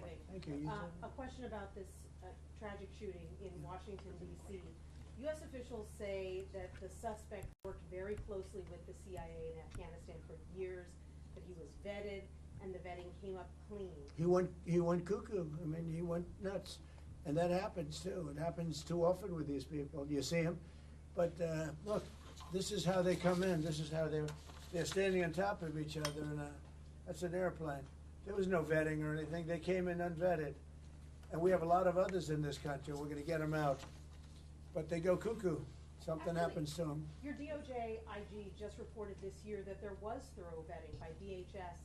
Thanksgiving. Thank you. A question about this tragic shooting in Washington, D.C. U.S. officials say that the suspect worked very closely with the CIA in Afghanistan for years, that he was vetted, and the vetting came up clean. He went cuckoo. I mean, he went nuts. And that happens too. It happens too often with these people. You see them. But look, this is how they come in. This is how they're standing on top of each other, and that's an airplane. There was no vetting or anything. They came in unvetted. And we have a lot of others in this country. We're going to get them out. But they go cuckoo. Something happens to them. Your DOJ IG just reported this year that there was thorough vetting by DHS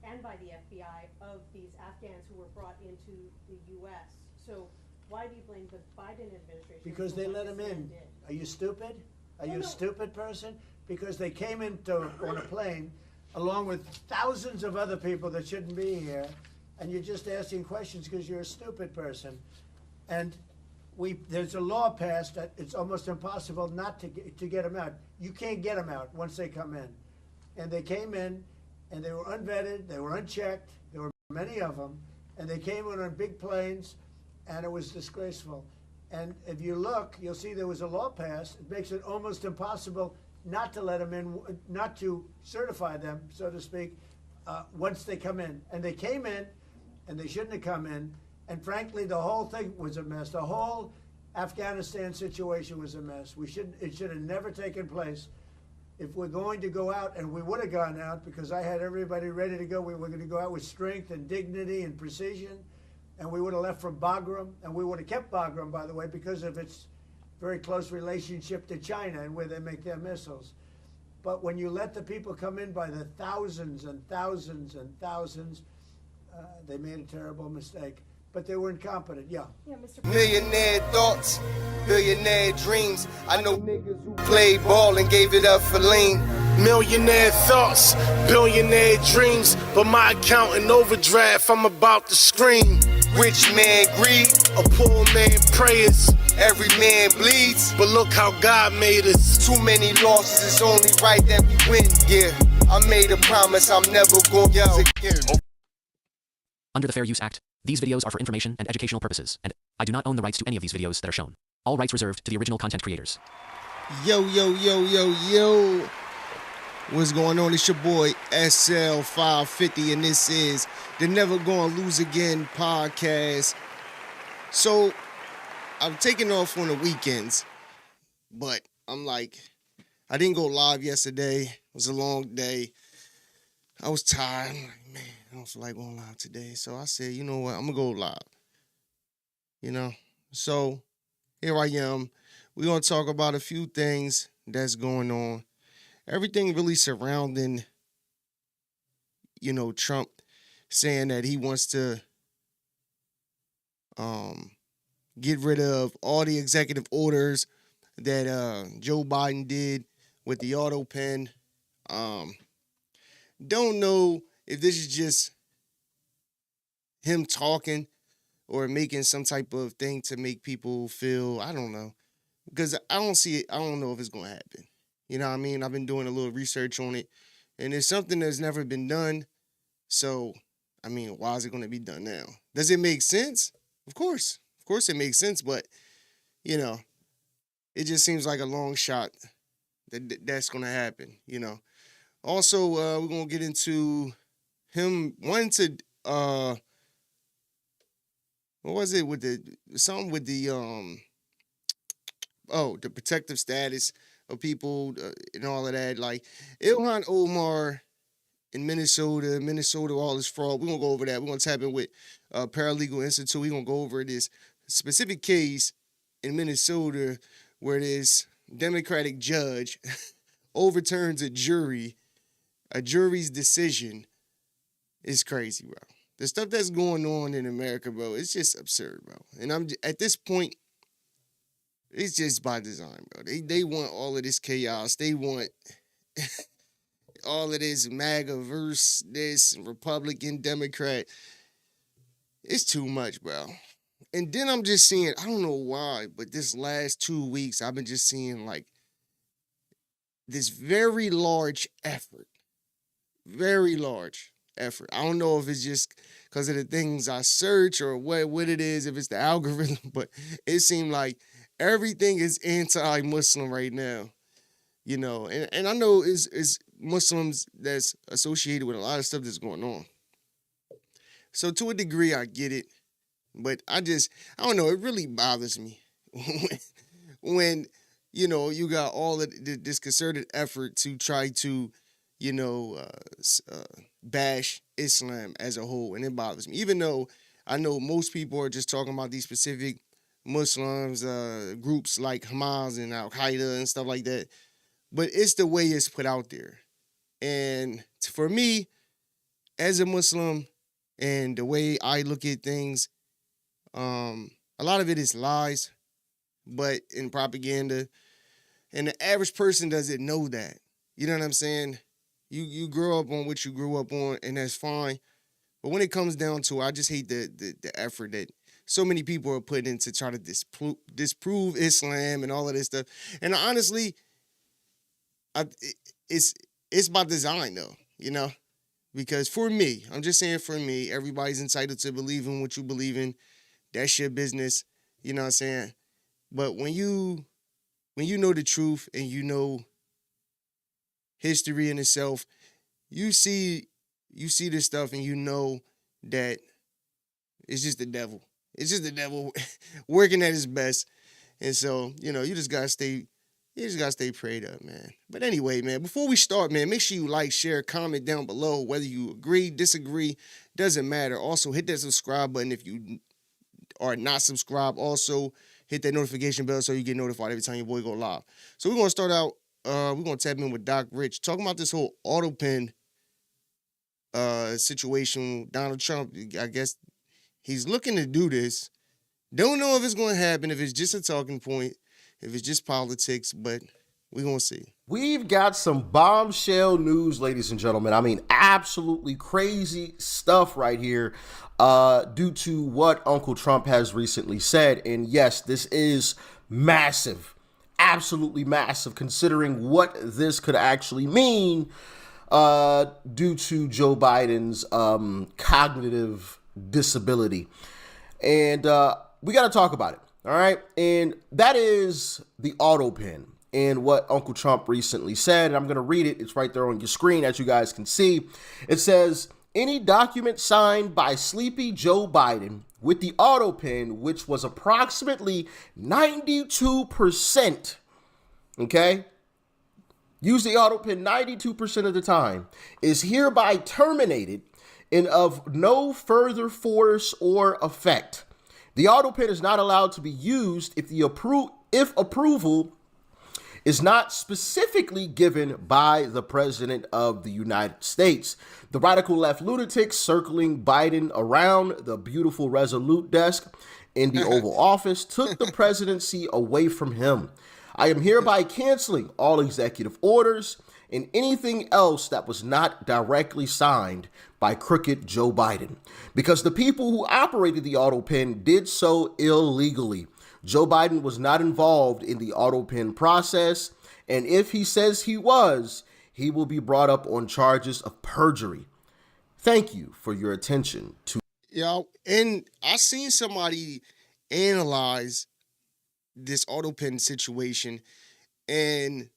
and by the FBI of these Afghans who were brought into the U.S. So why do you blame the Biden administration? Because they let them in. Are you stupid? Are you a no. stupid person? Because they came on a plane along with thousands of other people that shouldn't be here, and you're just asking questions because you're a stupid person. And there's a law passed that it's almost impossible not to get them out. You can't get them out once they come in. And they came in, and they were unvetted, they were unchecked, there were many of them, and they came in on big planes, and it was disgraceful. And if you look, you'll see there was a law passed. It makes it almost impossible not to let them in, not to certify them, so to speak, once they come in. And they came in, and they shouldn't have come in. And frankly, the whole thing was a mess. The whole Afghanistan situation was a mess. It should have never taken place. If we're going to go out, and we would have gone out because I had everybody ready to go, we were going to go out with strength and dignity and precision, and we would have left from Bagram, and we would have kept Bagram, by the way, because of its very close relationship to China and where they make their missiles. But when you let the people come in by the thousands and thousands and thousands, they made a terrible mistake. But they were incompetent, yeah. Mr. Millionaire thoughts, billionaire dreams. I know niggas who played ball and gave it up for lean. Millionaire thoughts, billionaire dreams, but my account in overdraft, I'm about to scream. Rich man greed, A poor man prayers, every man bleeds. but look how God made us. Too many losses, it's only right that we win. Yeah, I made a promise I'm never gonna lose again. Under the Fair Use Act, these videos are for information and educational purposes, and I do not own the rights to any of these videos that are shown. All rights reserved to the original content creators. Yo, yo, yo, yo, yo. What's going on? It's your boy SL550, and this is the Never Gonna Lose Again podcast. So, I'm taking off on the weekends, but I'm like, I didn't go live yesterday. It was a long day. I was tired. I'm like, man, I don't feel like going live today. So I said, you know what? I'm going to go live. You know? So here I am. We're going to talk about a few things that's going on. Everything really surrounding, Trump saying that he wants to get rid of all the executive orders that Joe Biden did with the autopen. Don't know if this is just him talking or making some type of thing to make people feel, I don't know. Because I don't see it. I don't know if it's going to happen. You know what I mean? I've been doing a little research on it. And it's something that's never been done. So, I mean, why is it going to be done now? Does it make sense? Of course. Of course it makes sense. But, it just seems like a long shot that's going to happen, Also, we're going to get into him wanting to, what was it with the protective status of people and all of that. Like, Ilhan Omar in Minnesota, all this fraud. We're going to go over that. We're going to tap in with Paralegal Institute. We're going to go over this specific case in Minnesota where this Democratic judge overturns a jury's decision. Is crazy, bro. The stuff that's going on in America, bro, it's just absurd, bro. And at this point, it's just by design, bro. They want all of this chaos. They want all of this MAGA versus this Republican, Democrat. It's too much, bro. And then I'm just seeing, I don't know why, but this last 2 weeks, I've been just seeing like this very large effort, very large, effort. I don't know if it's just because of the things I search or what it is, if it's the algorithm, but it seemed like everything is anti-Muslim right now. You know, and I know it's Muslims that's associated with a lot of stuff that's going on. So to a degree, I get it, but I don't know. It really bothers me when you know you got all of this concerted effort to try to, you know, bash Islam as a whole, and it bothers me. Even though I know most people are just talking about these specific Muslims, groups like Hamas and Al Qaeda and stuff like that, but it's the way it's put out there. And for me, as a Muslim, and the way I look at things, a lot of it is lies, but in propaganda. And the average person doesn't know that. You know what I'm saying? You grow up on what you grew up on, and that's fine. But when it comes down to it, I just hate the effort that so many people are putting in to try to disprove Islam and all of this stuff. And honestly, it's by design though, you know? Because for me, I'm just saying for me, everybody's entitled to believe in what you believe in. That's your business. You know what I'm saying? But when you know the truth and you know history in itself, you see this stuff and you know that it's just the devil. It's just the devil working at his best. And so, you know, you just gotta stay prayed up, man. But anyway, man, before we start, man, make sure you like, share, comment down below whether you agree, disagree, doesn't matter. Also, hit that subscribe button if you are not subscribed. Also, hit that notification bell so you get notified every time your boy go live. So we're gonna start out. We're gonna tap in with Doc Rich, talking about this whole autopen situation. Donald Trump, I guess he's looking to do this. Don't know if it's gonna happen, if it's just a talking point, if it's just politics, but we're gonna see. We've got some bombshell news, ladies and gentlemen. I mean, absolutely crazy stuff right here due to what Uncle Trump has recently said. And yes, this is massive, absolutely massive, considering what this could actually mean due to Joe Biden's cognitive disability. And we got to talk about it. All right. And that is the autopen and what Uncle Trump recently said. And I'm going to read it. It's right there on your screen, as you guys can see. It says, any document signed by sleepy Joe Biden with the autopen, which was approximately 92%, okay, use the autopen 92% of the time, is hereby terminated and of no further force or effect. The autopen is not allowed to be used if approval is not specifically given by the President of the United States. The radical left lunatics circling Biden around the beautiful Resolute desk in the Oval Office took the presidency away from him. I am hereby canceling all executive orders and anything else that was not directly signed by crooked Joe Biden, because the people who operated the autopen did so illegally. Joe Biden was not involved in the autopen process, and if he says he was, he will be brought up on charges of perjury. Thank you for your attention to. Yeah, and I seen somebody analyze this autopen situation, and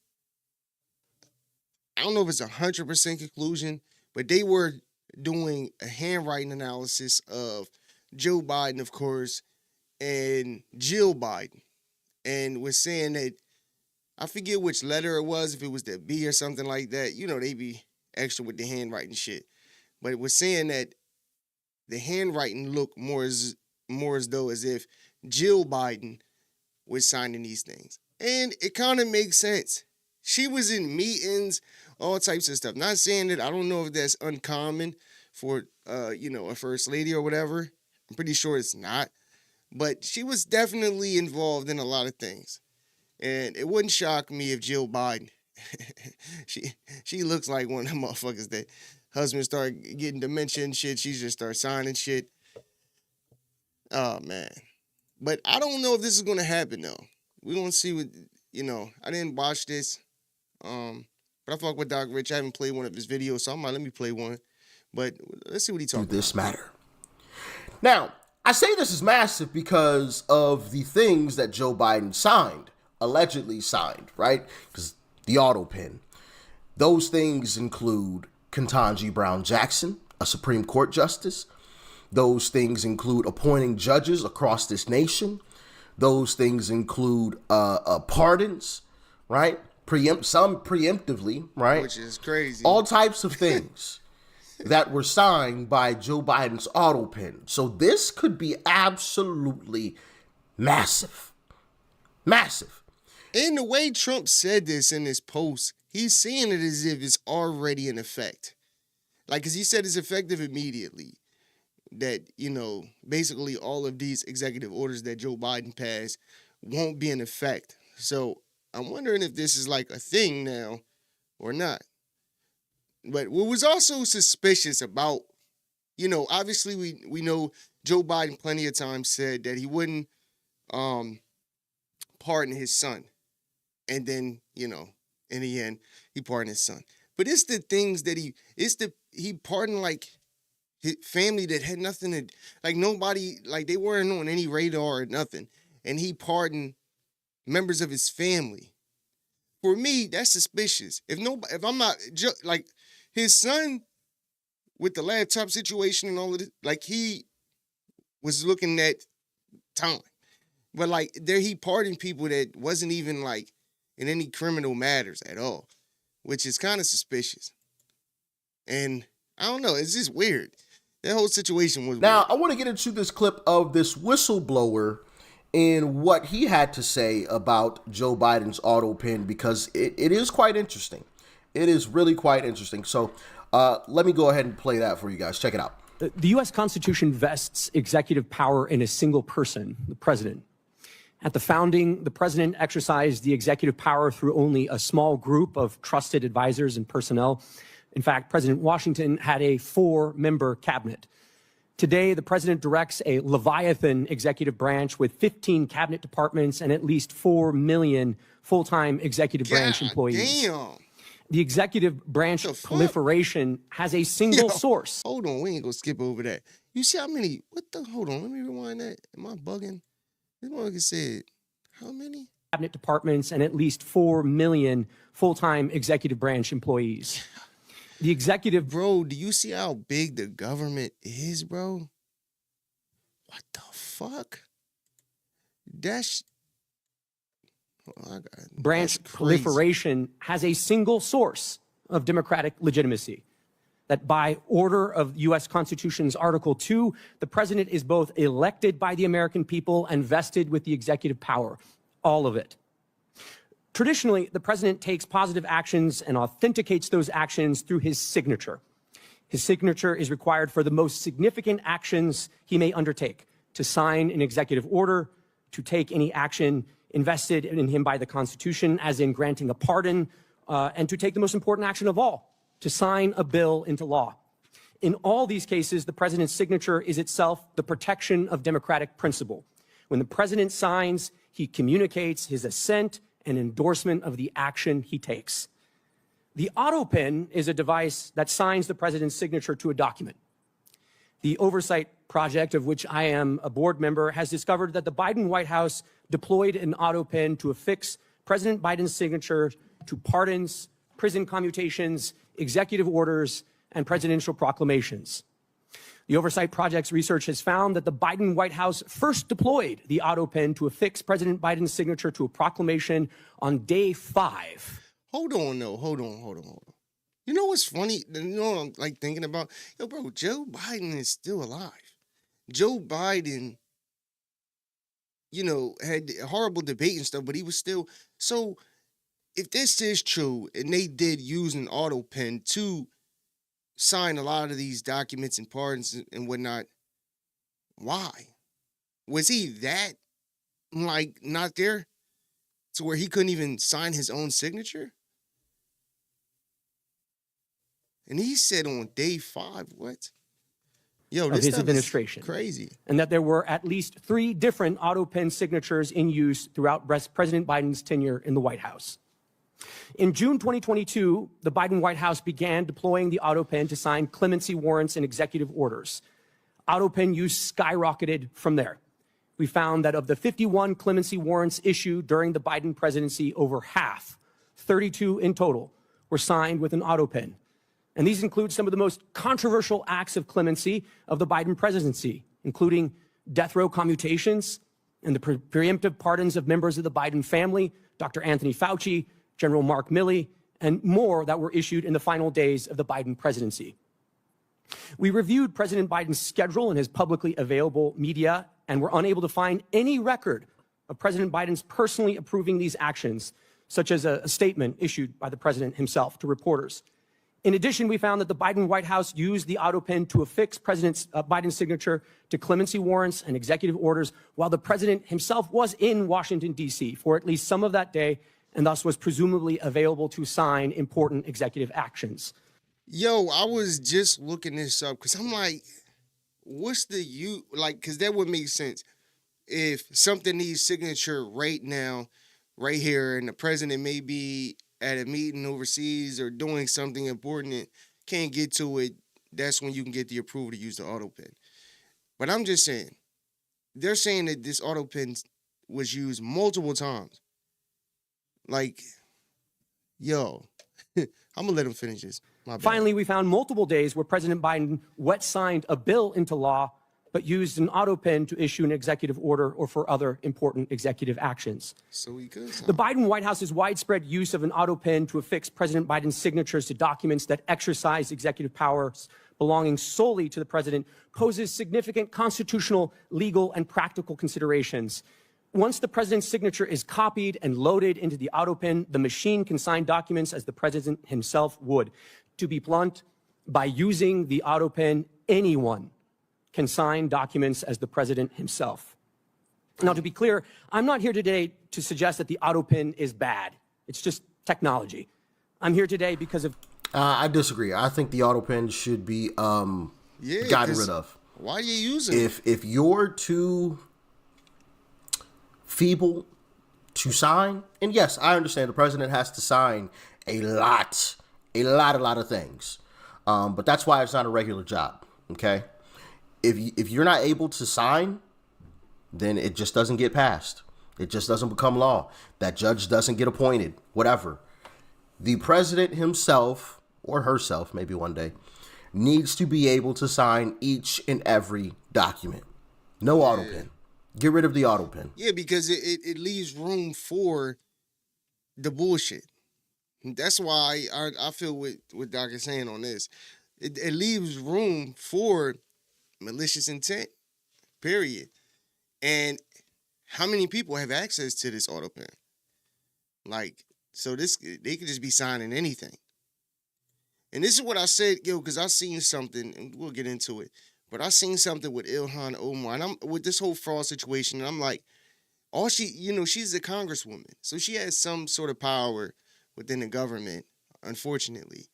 I don't know if it's 100% conclusion, but they were doing a handwriting analysis of Joe Biden, of course, and Jill Biden, and was saying that, I forget which letter it was, if it was the B or something like that. You know, they be extra with the handwriting shit. But it was saying that the handwriting looked more as though as if Jill Biden was signing these things. And it kind of makes sense. She was in meetings, all types of stuff. Not saying that, I don't know if that's uncommon for, a first lady or whatever. I'm pretty sure it's not. But she was definitely involved in a lot of things. And it wouldn't shock me if Jill Biden, she looks like one of them motherfuckers that husbands start getting dementia and shit. She just starts signing shit. Oh, man. But I don't know if this is going to happen, though. We're going to see what, I didn't watch this. But I fuck with Doc Rich. I haven't played one of his videos, so I'm like, let me play one. But let's see what he talks about. This matter. Now, I say this is massive because of the things that Joe Biden signed, allegedly signed, right? Because the autopen. Those things include Ketanji Brown Jackson, a Supreme Court justice. Those things include appointing judges across this nation. Those things include pardons, right? Some preemptively, right? Which is crazy. All types of things that were signed by Joe Biden's autopen. So this could be absolutely massive. Massive. And the way Trump said this in his post, he's saying it as if it's already in effect. Like, because he said it's effective immediately. That, you know, basically all of these executive orders that Joe Biden passed won't be in effect. So I'm wondering if this is like a thing now or not. But what was also suspicious about, you know, obviously we know Joe Biden plenty of times said that he wouldn't pardon his son. And then, you know, in the end, he pardoned his son. But it's the things that he pardoned, like, his family that had nothing to, like, nobody, like, they weren't on any radar or nothing. And he pardoned members of his family. For me, that's suspicious. If I'm not, like, his son with the laptop situation and all of this, like, he was looking at time. But, like, there he pardoned people that wasn't even, like, in any criminal matters at all, which is kind of suspicious. And I don't know, it's just weird. That whole situation was Now, weird. I want to get into this clip of this whistleblower and what he had to say about Joe Biden's autopen, because it is quite interesting. It is really quite interesting. So let me go ahead and play that for you guys. Check it out. The U.S. Constitution vests executive power in a single person, the president. At the founding, the president exercised the executive power through only a small group of trusted advisors and personnel. In fact, President Washington had a 4-member cabinet. Today, the president directs a Leviathan executive branch with 15 cabinet departments and at least 4 million full-time executive branch employees. Damn. The executive branch proliferation has a single source. Hold on, we ain't gonna skip over that. You see how many, hold on, let me rewind that. Am I bugging? This motherfucker said, how many? Cabinet departments and at least 4 million full-time executive branch employees. The executive... Bro, do you see how big the government is, bro? What the fuck? That's... branch proliferation has a single source of democratic legitimacy. That by order of U.S. Constitution's Article 2, the president is both elected by the American people and vested with the executive power, all of it. Traditionally, the president takes positive actions and authenticates those actions through his signature. His signature is required for the most significant actions he may undertake: to sign an executive order, to take any action invested in him by the Constitution, as in granting a pardon, and to take the most important action of all, to sign a bill into law. In all these cases, the president's signature is itself the protection of democratic principle. When the president signs, he communicates his assent and endorsement of the action he takes. The autopen is a device that signs the president's signature to a document. The Oversight Project, of which I am a board member, has discovered that the Biden White House deployed an autopen to affix President Biden's signature to pardons, prison commutations, executive orders, and presidential proclamations. The Oversight Project's research has found that the Biden White House first deployed the autopen to affix President Biden's signature to a proclamation on day 5. Hold on. You know what's funny? You know what I'm like thinking about? Yo, bro, Joe Biden is still alive. Joe Biden, you know, had a horrible debate and stuff, but he was still. So if this is true, and they did use an autopen to sign a lot of these documents and pardons and whatnot, why? Was he that, like, not there to where he couldn't even sign his own signature? And he said on day 5, what? Yo, this of his stuff administration. is crazy. And that there were at least 3 different autopen signatures in use throughout President Biden's tenure in the White House. In June 2022, the Biden White House began deploying the autopen to sign clemency warrants and executive orders. Autopen use skyrocketed from there. We found that of the 51 clemency warrants issued during the Biden presidency, over half, 32 in total, were signed with an autopen. And these include some of the most controversial acts of clemency of the Biden presidency, including death row commutations and the preemptive pardons of members of the Biden family, Dr. Anthony Fauci, General Mark Milley, and more that were issued in the final days of the Biden presidency. We reviewed President Biden's schedule and his publicly available media and were unable to find any record of President Biden's personally approving these actions, such as a statement issued by the president himself to reporters. In addition, we found that the Biden White House used the autopen to affix President Biden's signature to clemency warrants and executive orders while the president himself was in Washington, D.C. for at least some of that day, and thus was presumably available to sign important executive actions. Yo, I was just looking this up because I'm like, what's the because that would make sense. If something needs signature right now, right here, and the president may be at a meeting overseas or doing something important and can't get to it, that's when you can get the approval to use the autopen. But I'm just saying, they're saying that this autopen was used multiple times. Like, yo, I'm going to let him finish this. Finally, we found multiple days where President Biden wet-signed a bill into law, but used an autopen to issue an executive order or for other important executive actions. So he could. The Biden White House's widespread use of an autopen to affix President Biden's signatures to documents that exercise executive powers belonging solely to the president poses significant constitutional, legal, and practical considerations. Once the president's signature is copied and loaded into the autopen, the machine can sign documents as the president himself would. To be blunt, by using the autopen, anyone can sign documents as the president himself. Now, to be clear, I'm not here today to suggest that the autopen is bad. It's just technology. I'm here today because of... I disagree. I think the autopen should be gotten rid of. Why are you using it? If you're too feeble to sign, and yes, I understand the president has to sign a lot of things, but that's why it's not a regular job. Okay, if you're not able to sign, then it just doesn't get passed. It just doesn't become law. That judge doesn't get appointed. Whatever. The president himself or herself, maybe one day, needs to be able to sign each and every document. No autopen. Get rid of the autopen. Yeah, because it leaves room for the bullshit. That's why I feel what Doc is saying on this. It leaves room for malicious intent, period. And how many people have access to this autopen? Like, so they could just be signing anything. And this is what I said, yo, because I seen something, and we'll get into it. But I seen something with Ilhan Omar, and I'm with this whole fraud situation, and I'm like, she's a congresswoman, so she has some sort of power within the government, unfortunately.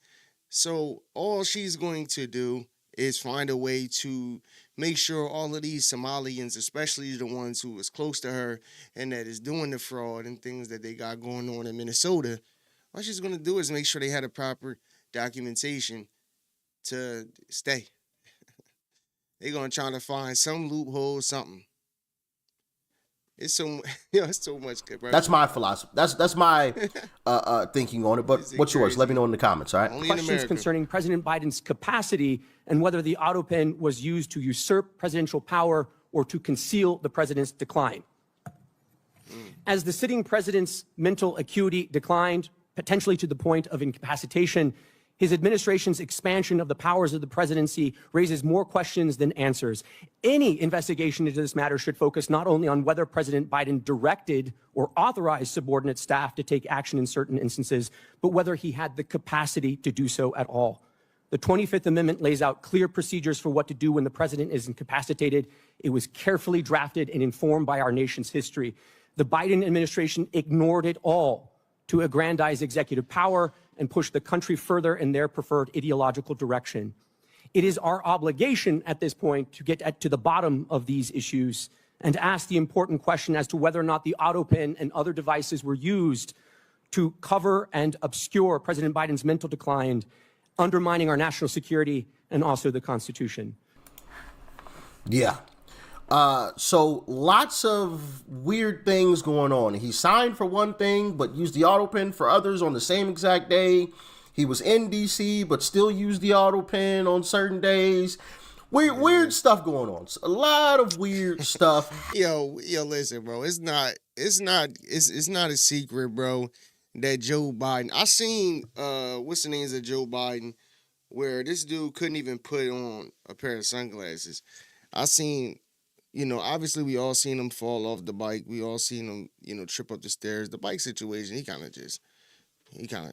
So all she's going to do is find a way to make sure all of these Somalians, especially the ones who was close to her and that is doing the fraud and things that they got going on in Minnesota, all she's going to do is make sure they had a proper documentation to stay. They're going to try to find some loophole, something. It's so much good, bro. That's my philosophy. That's my thinking on it. But what's yours? Let me know in the comments, all right? Only in Questions America. concerning President Biden's capacity and whether the autopen was used to usurp presidential power or to conceal the president's decline. As the sitting president's mental acuity declined, potentially to the point of incapacitation, his administration's expansion of the powers of the presidency raises more questions than answers. Any investigation into this matter should focus not only on whether President Biden directed or authorized subordinate staff to take action in certain instances, but whether he had the capacity to do so at all. The 25th Amendment lays out clear procedures for what to do when the president is incapacitated. It was carefully drafted and informed by our nation's history. The Biden administration ignored it all to aggrandize executive power and push the country further in their preferred ideological direction. It is our obligation at this point to get to the bottom of these issues and to ask the important question as to whether or not the autopen and other devices were used to cover and obscure President Biden's mental decline, undermining our national security and also the Constitution. Yeah. So lots of weird things going on. He signed for one thing, but used the autopen for others on the same exact day. He was in DC, but still used the autopen on certain days. Weird stuff going on. A lot of weird stuff. Yo, listen, bro. It's not a secret, bro, that Joe Biden. I seen what's the names of Joe Biden, where this dude couldn't even put on a pair of sunglasses. I seen, obviously we all seen him fall off the bike. We all seen him, trip up the stairs. The bike situation,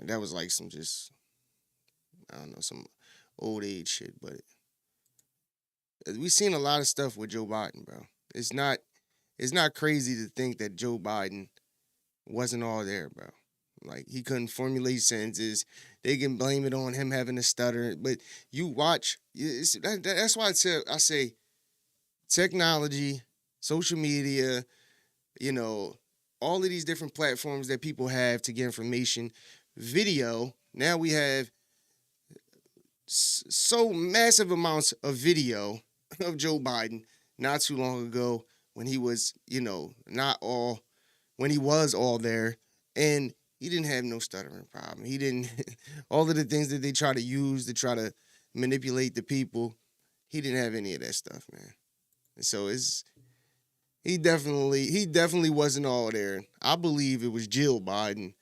that was like some just, I don't know, some old age shit, but we seen a lot of stuff with Joe Biden, bro. It's not crazy to think that Joe Biden wasn't all there, bro. Like, he couldn't formulate sentences. They can blame it on him having a stutter, but you watch. That's why I say technology, social media, all of these different platforms that people have to get information, video. Now we have so massive amounts of video of Joe Biden not too long ago when he was, when he was all there, and he didn't have no stuttering problem. He didn't, all of the things that they try to use to try to manipulate the people, he didn't have any of that stuff, man. And so he definitely wasn't all there. I believe it was Jill Biden,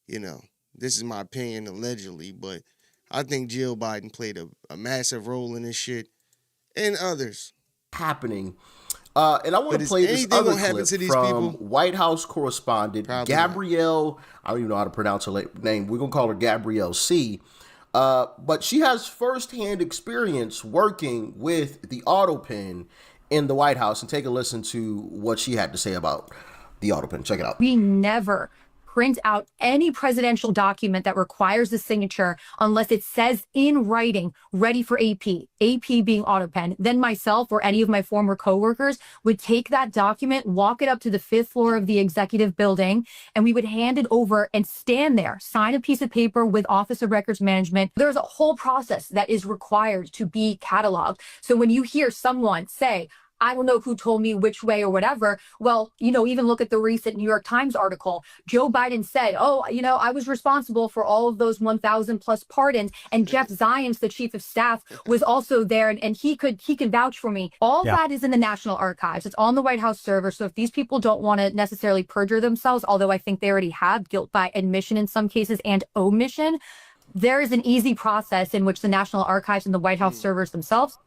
this is my opinion allegedly, but I think Jill Biden played a massive role in this shit, and others. Happening. And I want to play this other clip to these from people? White House correspondent Gabrielle. I don't even know how to pronounce her name. We're going to call her Gabrielle C. But she has firsthand experience working with the autopen in the White House. And take a listen to what she had to say about the autopen. Check it out. We never print out any presidential document that requires the signature unless it says in writing, ready for AP being autopen. Then myself or any of my former coworkers would take that document, walk it up to the 5th floor of the executive building, and we would hand it over and stand there, sign a piece of paper with Office of Records Management. There's a whole process that is required to be cataloged. So when you hear someone say, I don't know who told me which way or whatever. Well, even look at the recent New York Times article. Joe Biden said, I was responsible for all of those 1,000 plus pardons. And Jeff Zients, the chief of staff, was also there, and he can vouch for me. All that is in the National Archives. It's on the White House server. So if these people don't want to necessarily perjure themselves, although I think they already have guilt by admission in some cases and omission, there is an easy process in which the National Archives and the White House servers themselves,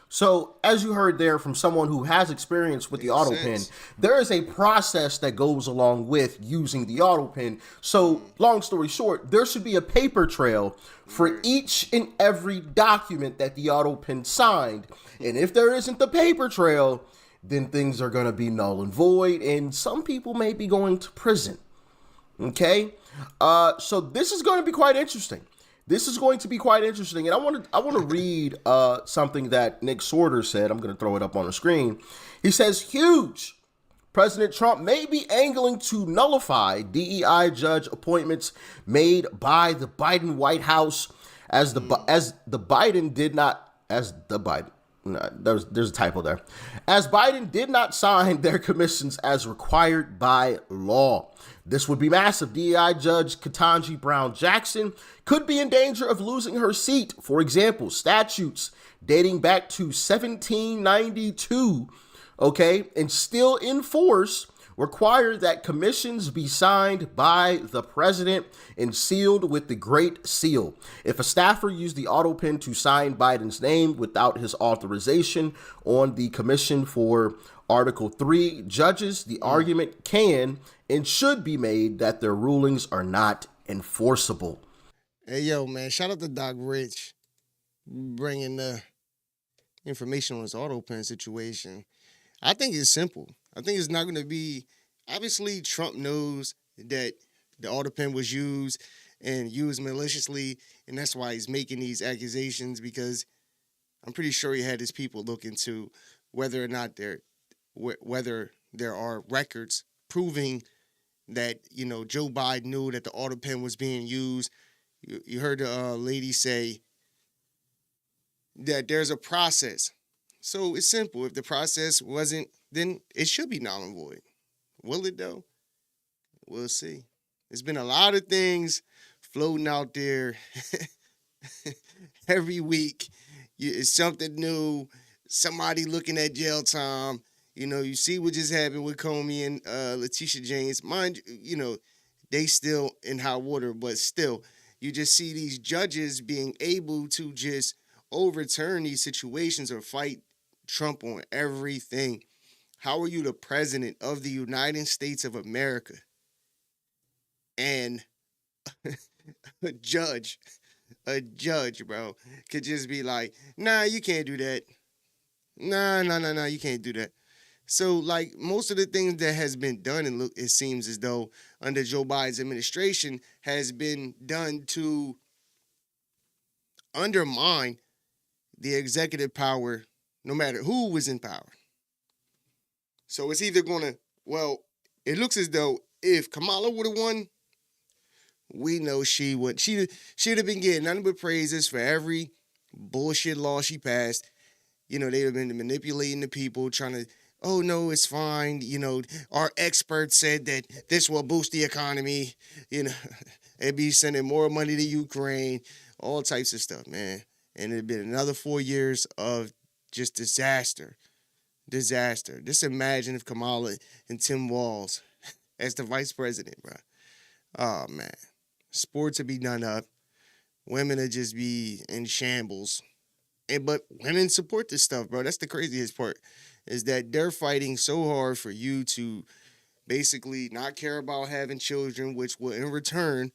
So, as you heard there from someone who has experience with the autopen, there is a process that goes along with using the autopen. So, long story short, there should be a paper trail for each and every document that the autopen signed. And if there isn't the paper trail, then things are going to be null and void, and some people may be going to prison. Okay? So this is going to be quite interesting. And I want to read something that Nick Sorter said. I'm going to throw it up on the screen. He says, huge. President Trump may be angling to nullify DEI judge appointments made by the Biden White House there's a typo there. As Biden did not sign their commissions as required by law. This would be massive. DEI Judge Ketanji Brown Jackson could be in danger of losing her seat. For example, statutes dating back to 1792, and still in force, require that commissions be signed by the president and sealed with the Great Seal. If a staffer used the autopen to sign Biden's name without his authorization on the commission for Article 3 judges, the argument can and should be made that their rulings are not enforceable. Hey, yo, man, shout out to Doc Rich bringing the information on this autopen situation. I think it's simple. I think it's not going to be, obviously Trump knows that the autopen was used and used maliciously, and that's why he's making these accusations, because I'm pretty sure he had his people look into whether or not there are records proving that, you know, Joe Biden knew that the autopen was being used. You heard the lady say that there's a process. So it's simple. If the process wasn't, then it should be null and void. Will it though? We'll see. There's been a lot of things floating out there every week. It's something new. Somebody looking at jail time. You know, you see what just happened with Comey and Letitia James. Mind you know, they still in hot water, but still, you just see these judges being able to just overturn these situations or fight Trump on everything. How are you the president of the United States of America? And a judge, bro, could just be like, nah, you can't do that. Nah, you can't do that. So, like, most of the things that has been done, and look, it seems as though under Joe Biden's administration has been done to undermine the executive power, no matter who was in power. So it's either going to, well, it looks as though if Kamala would have won, we know she would. She'd have been getting nothing but praises for every bullshit law she passed. You know, they'd have been manipulating the people, trying to, oh, no, it's fine. You know, our experts said that this will boost the economy. You know, they'd be sending more money to Ukraine, all types of stuff, man. And it'd been another 4 years of just disaster. Just imagine if Kamala and Tim Walz as the vice president, bro. Oh, man. Sports would be done up. Women would just be in shambles. But women support this stuff, bro. That's the craziest part, is that they're fighting so hard for you to basically not care about having children, which will in return,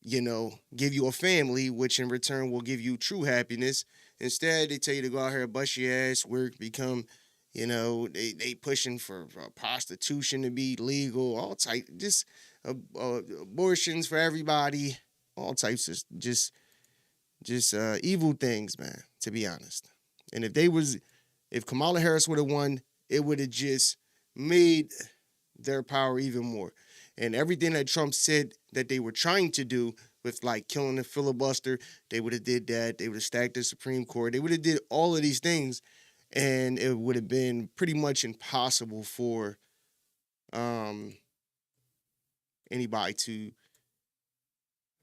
you know, give you a family, which in return will give you true happiness. Instead, they tell you to go out here, bust your ass, work, become, you know, they pushing for prostitution to be legal, all type, just abortions for everybody, all types of just evil things, man, to be honest. And if Kamala Harris would have won, it would have just made their power even more. And everything that Trump said that they were trying to do with, like, killing the filibuster, they would have did that. They would have stacked the Supreme Court. They would have did all of these things, and it would have been pretty much impossible for anybody to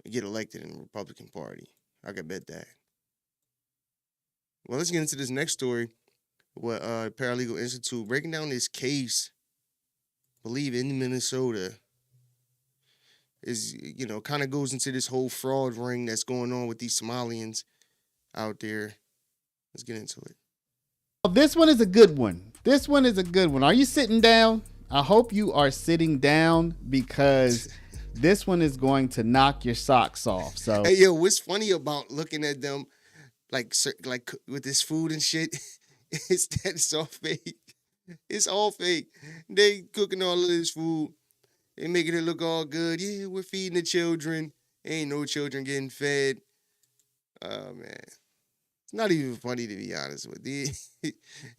get elected in the Republican Party. I can bet that. Well, let's get into this next story. What Paralegal Institute breaking down this case, I believe in Minnesota, is, you know, kind of goes into this whole fraud ring that's going on with these Somalians out there. Let's get into it. This one is a good one. Are you sitting down? I hope you are sitting down, because this one is going to knock your socks off. So, hey, yo, what's funny about looking at them, like with this food and shit, is that it's all fake. It's all fake. They cooking all of this food. They making it look all good. Yeah, we're feeding the children. Ain't no children getting fed. Oh, man. It's not even funny, to be honest with you.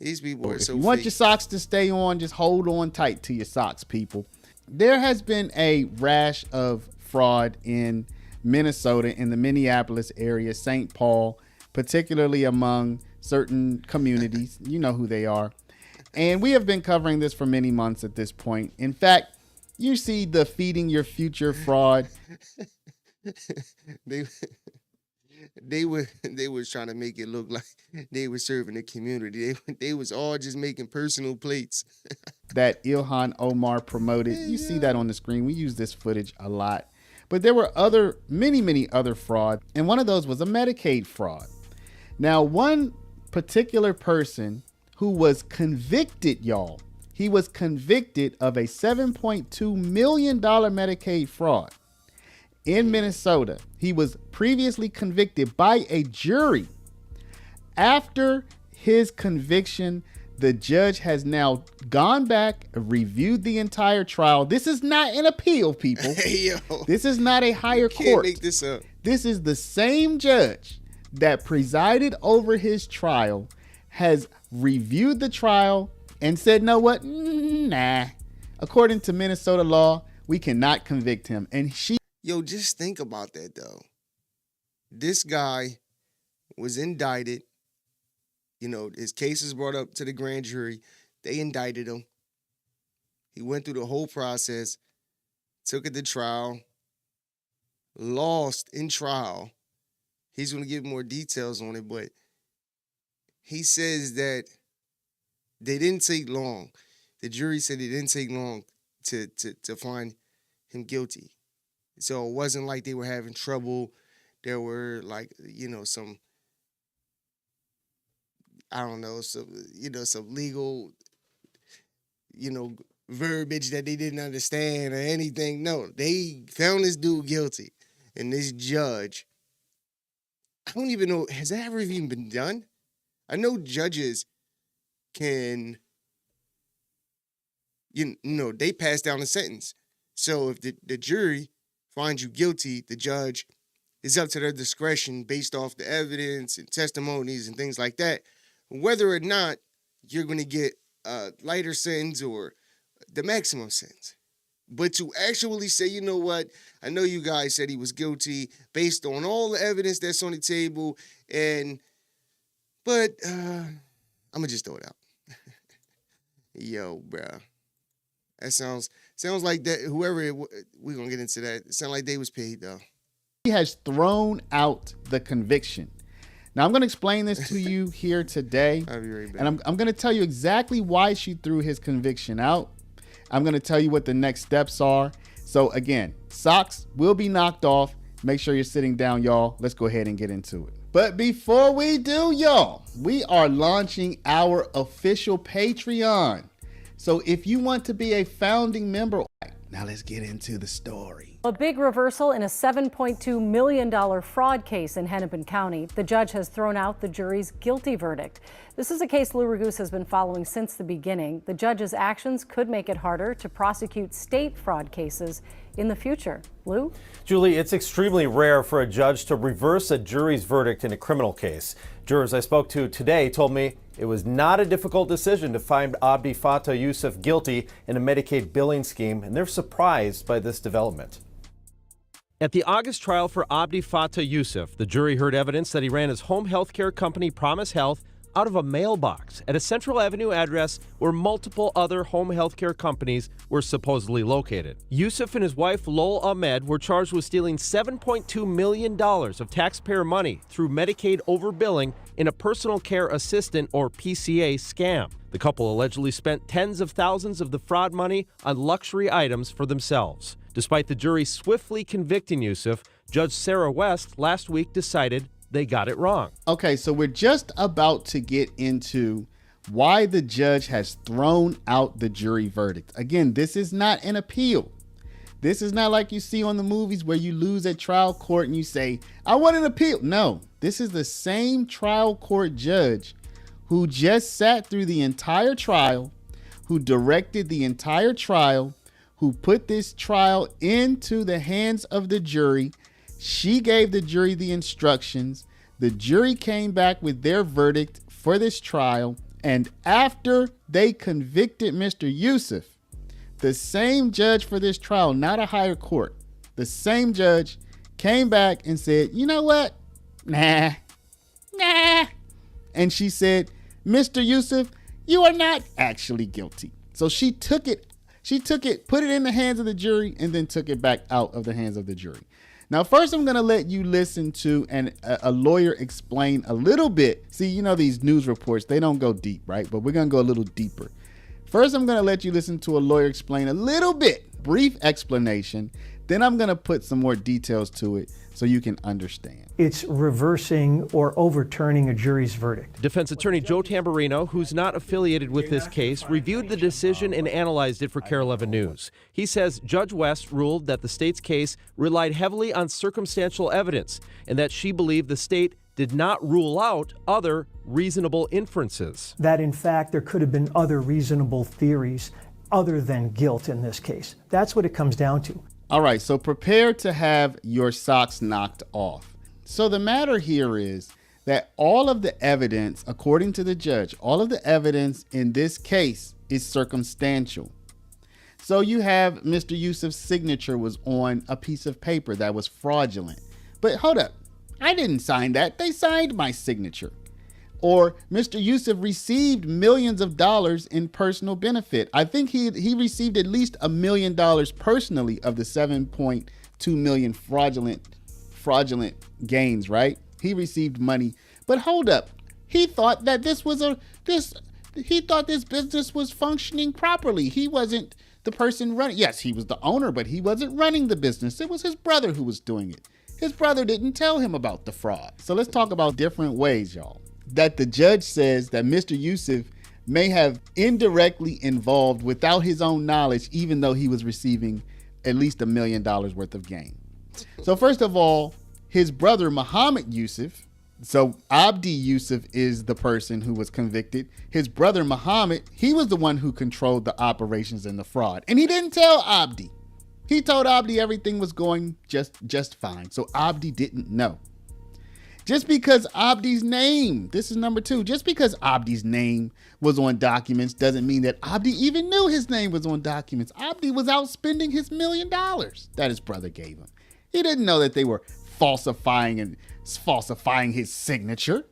These people are so fake. If you want your socks to stay on, just hold on tight to your socks, people. There has been a rash of fraud in Minnesota, in the Minneapolis area, St. Paul, particularly among certain communities. You know who they are. And we have been covering this for many months at this point. In fact, you see the feeding your future fraud. They was trying to make it look like they were serving the community. They was all just making personal plates. That Ilhan Omar promoted. You see that on the screen. We use this footage a lot. But there were many other fraud. And one of those was a Medicaid fraud. Now, one particular person who was convicted, y'all, he was convicted of a $7.2 million Medicaid fraud in Minnesota. He was previously convicted by a jury. After his conviction, the judge has now gone back, reviewed the entire trial. This is not an appeal, people. Hey, yo. This is not a higher court. Can't make this up. This is the same judge that presided over his trial, has reviewed the trial and said, know what? Nah. According to Minnesota law, We cannot convict him. And Yo, just think about that, though. This guy was indicted. You know, his case is brought up to the grand jury. They indicted him. He went through the whole process, took it to trial, lost in trial. He's going to give more details on it, but he says that they didn't take long. The jury said it didn't take long to find him guilty. So it wasn't like they were having trouble. There were some legal, verbiage that they didn't understand or anything. No, they found this dude guilty. And this judge, I don't even know, has that ever even been done? I know judges can, they pass down a sentence. So if the jury finds you guilty, the judge is up to their discretion based off the evidence and testimonies and things like that, whether or not you're going to get a lighter sentence or the maximum sentence. But to actually say, you know what, I know you guys said he was guilty based on all the evidence that's on the table, but I'm going to just throw it out. Yo, bruh. That sounds like that, we're going to get into that. It sounds like they was paid, though. He has thrown out the conviction. Now, I'm going to explain this to you here today. I'll be right back. And I'm going to tell you exactly why she threw his conviction out. I'm going to tell you what the next steps are. So, again, socks will be knocked off. Make sure you're sitting down, y'all. Let's go ahead and get into it. But before we do, y'all, we are launching our official Patreon. So if you want to be a founding member, now let's get into the story. A big reversal in a $7.2 million fraud case in Hennepin County. The judge has thrown out the jury's guilty verdict. This is a case Lou Raguse has been following since the beginning. The judge's actions could make it harder to prosecute state fraud cases in the future. Lou? Julie, it's extremely rare for a judge to reverse a jury's verdict in a criminal case. Jurors I spoke to today told me it was not a difficult decision to find Abdi Fattah Yusuf guilty in a Medicaid billing scheme, and they're surprised by this development. At the August trial for Abdi Fattah Yusuf, the jury heard evidence that he ran his home health care company Promise Health out of a mailbox at a Central Avenue address where multiple other home health care companies were supposedly located. Yusuf and his wife Lol Ahmed were charged with stealing $7.2 million of taxpayer money through Medicaid overbilling in a personal care assistant or PCA scam. The couple allegedly spent tens of thousands of the fraud money on luxury items for themselves. Despite the jury swiftly convicting Yusuf, Judge Sarah West last week decided they got it wrong. Okay, so we're just about to get into why the judge has thrown out the jury verdict. Again, this is not an appeal. This is not like you see on the movies where you lose at trial court and you say, I want an appeal. No, this is the same trial court judge who just sat through the entire trial, who directed the entire trial, who put this trial into the hands of the jury. She gave the jury the instructions. The jury came back with their verdict for this trial. And after they convicted Mr. Yusuf, the same judge for this trial, not a higher court, the same judge came back and said, you know what? Nah. And she said, Mr. Yusuf, you are not actually guilty. So she took it, put it in the hands of the jury, and then took it back out of the hands of the jury. Now, first, I'm going to let you listen to a lawyer explain a little bit. See, you know, these news reports, they don't go deep, right? But we're going to go a little deeper. First, I'm going to let you listen to a lawyer explain a little bit, brief explanation. Then I'm going to put some more details to it so you can understand. It's reversing or overturning a jury's verdict. Defense attorney Joe Tamburino, who's not affiliated with this case, reviewed the decision and analyzed it for KARE 11 News. He says Judge West ruled that the state's case relied heavily on circumstantial evidence and that she believed the state did not rule out other reasonable inferences. That, in fact, there could have been other reasonable theories other than guilt in this case. That's what it comes down to. All right, so prepare to have your socks knocked off. So the matter here is that all of the evidence, according to the judge, all of the evidence in this case is circumstantial. So you have Mr. Yusuf's signature was on a piece of paper that was fraudulent. But hold up, I didn't sign that. They signed my signature. Or Mr. Yusuf received millions of dollars in personal benefit. I think he received at least $1 million personally of the 7.2 million fraudulent gains, right? He received money. But hold up, he thought that this business was functioning properly. He wasn't the person running. Yes, he was the owner, but he wasn't running the business. It was his brother who was doing it. His brother didn't tell him about the fraud. So let's talk about different ways, y'all, that the judge says that Mr. Yusuf may have indirectly involved without his own knowledge, even though he was receiving at least $1 million worth of gain. So first of all, his brother Muhammad Yusuf, so Abdi Yusuf is the person who was convicted. His brother Muhammad, he was the one who controlled the operations and the fraud. And he didn't tell Abdi. He told Abdi everything was going just fine. So Abdi didn't know. Just because Abdi's name, this is number 2, just because Abdi's name was on documents doesn't mean that Abdi even knew his name was on documents. Abdi was out spending his $1 million that his brother gave him. He didn't know that they were falsifying his signature.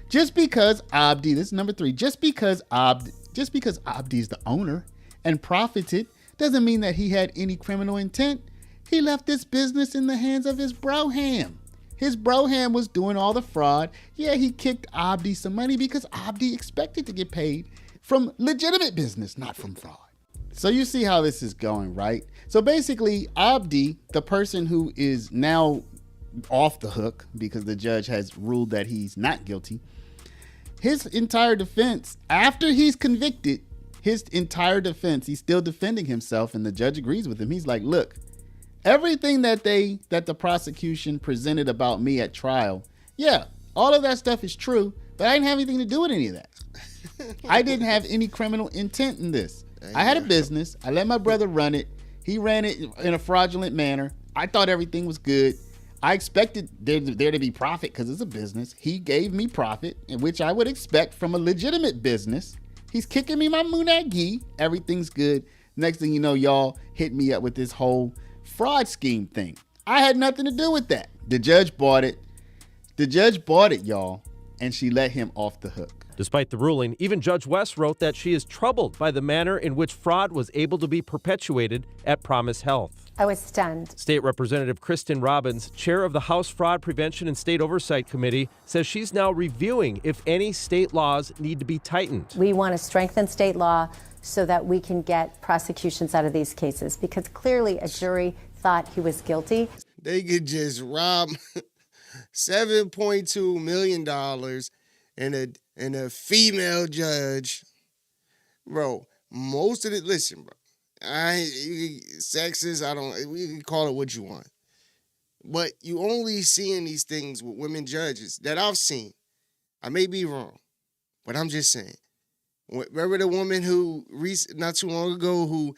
Just because Abdi, this is number 3, just because Abdi's the owner and profited doesn't mean that he had any criminal intent. He left this business in the hands of his broham. His broham was doing all the fraud. Yeah, he kicked Abdi some money because Abdi expected to get paid from legitimate business, not from fraud. So you see how this is going, right? So basically, Abdi, the person who is now off the hook because the judge has ruled that he's not guilty, his entire defense, after he's convicted, he's still defending himself, and the judge agrees with him. He's like, look, everything that the prosecution presented about me at trial, yeah, all of that stuff is true, but I didn't have anything to do with any of that. I didn't have any criminal intent in this. I had a business. I let my brother run it. He ran it in a fraudulent manner. I thought everything was good. I expected there to be profit because it's a business. He gave me profit, which I would expect from a legitimate business. He's kicking me my munagi. Everything's good. Next thing you know, y'all hit me up with this whole fraud scheme thing. I had nothing to do with that. The judge bought it. Y'all, and she let him off the hook. Despite the ruling, even Judge West wrote that she is troubled by the manner in which fraud was able to be perpetuated at Promise Health. I was stunned. State Representative Kristen Robbins, chair of the House Fraud Prevention and State Oversight Committee, says she's now reviewing if any state laws need to be tightened. We want to strengthen state law so that we can get prosecutions out of these cases, because clearly a jury thought he was guilty. They could just rob $7.2 million and a female judge. Bro, most of it, listen, bro. Sexist, we can call it what you want. But you only seeing these things with women judges that I've seen. I may be wrong, but I'm just saying. Remember the woman who, not too long ago, who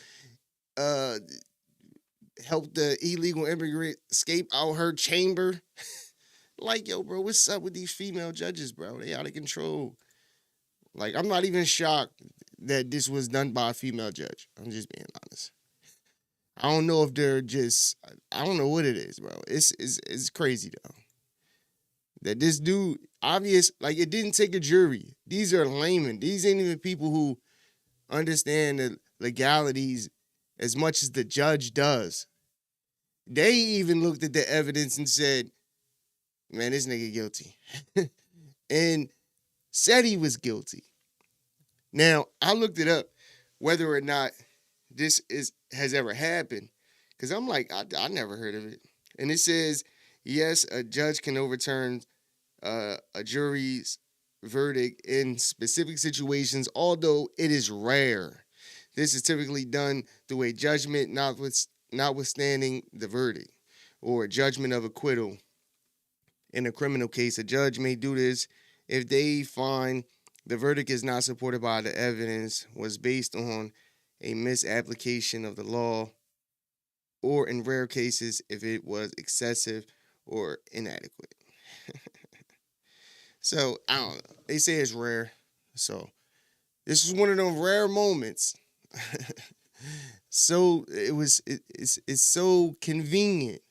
helped the illegal immigrant escape out her chamber? Like, yo, bro, what's up with these female judges, bro? They out of control. Like, I'm not even shocked that this was done by a female judge. I'm just being honest. I don't know if they're just, I don't know what it is, bro. It's crazy, though. That this dude, like, it didn't take a jury. These are laymen. These ain't even people who understand the legalities as much as the judge does. They even looked at the evidence and said, man, this nigga guilty. And said he was guilty. Now, I looked it up, whether or not this has ever happened, because I'm like, I never heard of it. And it says, yes, a judge can overturn a jury's verdict in specific situations, although it is rare. This is typically done through a judgment notwithstanding the verdict, or a judgment of acquittal. In a criminal case, a judge may do this if they find the verdict is not supported by the evidence, was based on a misapplication of the law, or in rare cases, if it was excessive or inadequate. So, I don't know. They say it's rare. So, this is one of those rare moments It's so convenient.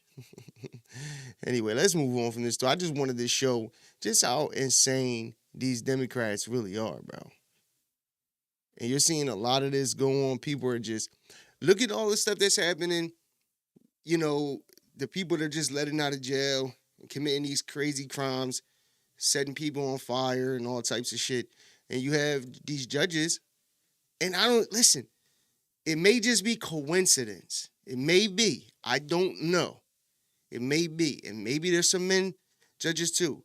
Anyway, let's move on from this story. I just wanted to show just how insane these Democrats really are, bro. And you're seeing a lot of this go on. People are just, look at all the stuff that's happening. You know, the people that are just letting out of jail and committing these crazy crimes, setting people on fire and all types of shit. And you have these judges, and listen, it may just be coincidence. It may be. I don't know. It may be. And maybe there's some men judges too.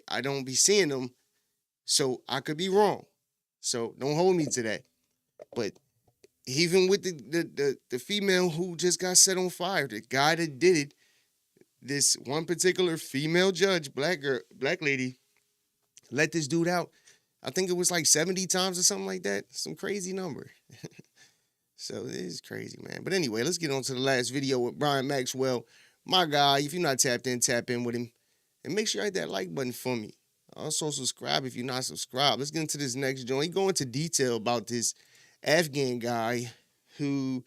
I don't be seeing them, so I could be wrong. So don't hold me to that. But even with the female who just got set on fire, the guy that did it, this one particular female judge, black lady, let this dude out. I think it was like 70 times or something like that. Some crazy number. So it is crazy, man. But anyway, let's get on to the last video with Brian Maxwell. My guy, if you're not tapped in, tap in with him. And make sure you hit that like button for me. Also subscribe if you're not subscribed. Let's get into this next joint. He go into detail about this Afghan guy who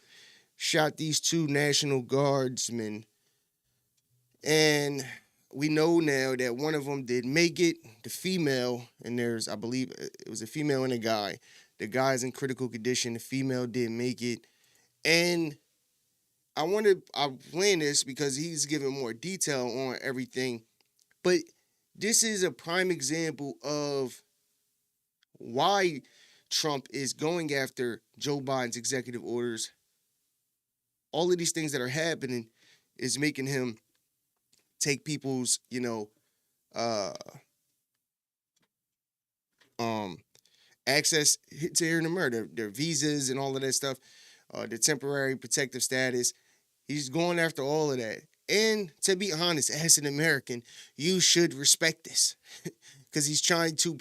shot these 2 National Guardsmen. And we know now that one of them did make it, the female, and I believe it was a female and a guy. The guy's in critical condition. The female did make it. And I'm playing this because he's giving more detail on everything. But this is a prime example of why Trump is going after Joe Biden's executive orders. All of these things that are happening is making him take people's, access to here in America, their visas and all of that stuff, the temporary protective status. He's going after all of that. And to be honest, as an American, you should respect this because he's trying to.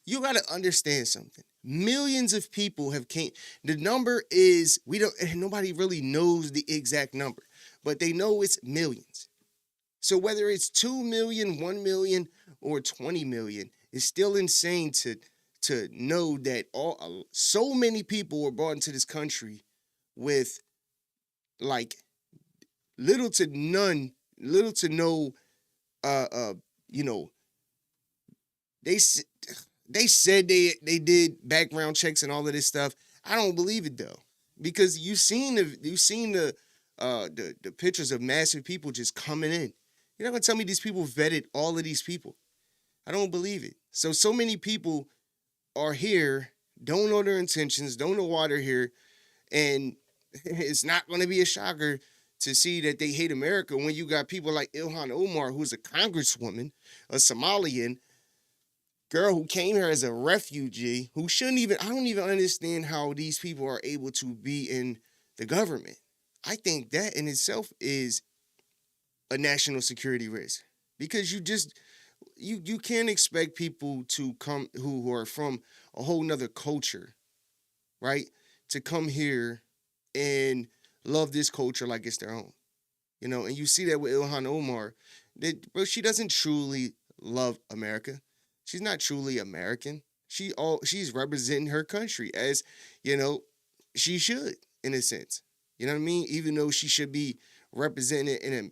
You got to understand something. Millions of people have came. The number is nobody really knows the exact number, but they know it's millions. So whether it's 2 million, 1 million, or 20 million, it's still insane to know that so many people were brought into this country with like little to no, they said they did background checks and all of this stuff. I don't believe it though, because you've seen the pictures of massive people just coming in. You're not gonna tell me these people vetted all of these people. I don't believe it. So many people are here, don't know their intentions, don't know why they're here, and it's not going to be a shocker to see that they hate America when you got people like Ilhan Omar, who's a congresswoman, a Somalian girl who came here as a refugee, I don't even understand how these people are able to be in the government. I think that in itself is a national security risk, because you can't expect people to come who are from a whole nother culture, right, to come here and love this culture like it's their own, and you see that with Ilhan Omar, bro, she doesn't truly love America. She's not truly American. She's representing her country as, she should, in a sense. You know what I mean? Even though she should be represented in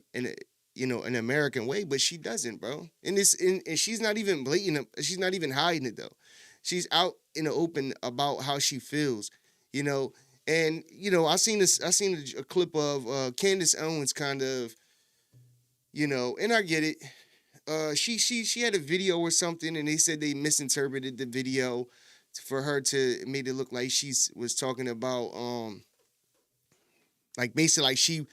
an American way, but she doesn't, bro. And she's not even blatant. She's not even hiding it though. She's out in the open about how she feels, And I seen a clip of Candace Owens kind of, and I get it. She had a video or something, and they said they misinterpreted the video for her to made it look like she was talking about like basically like she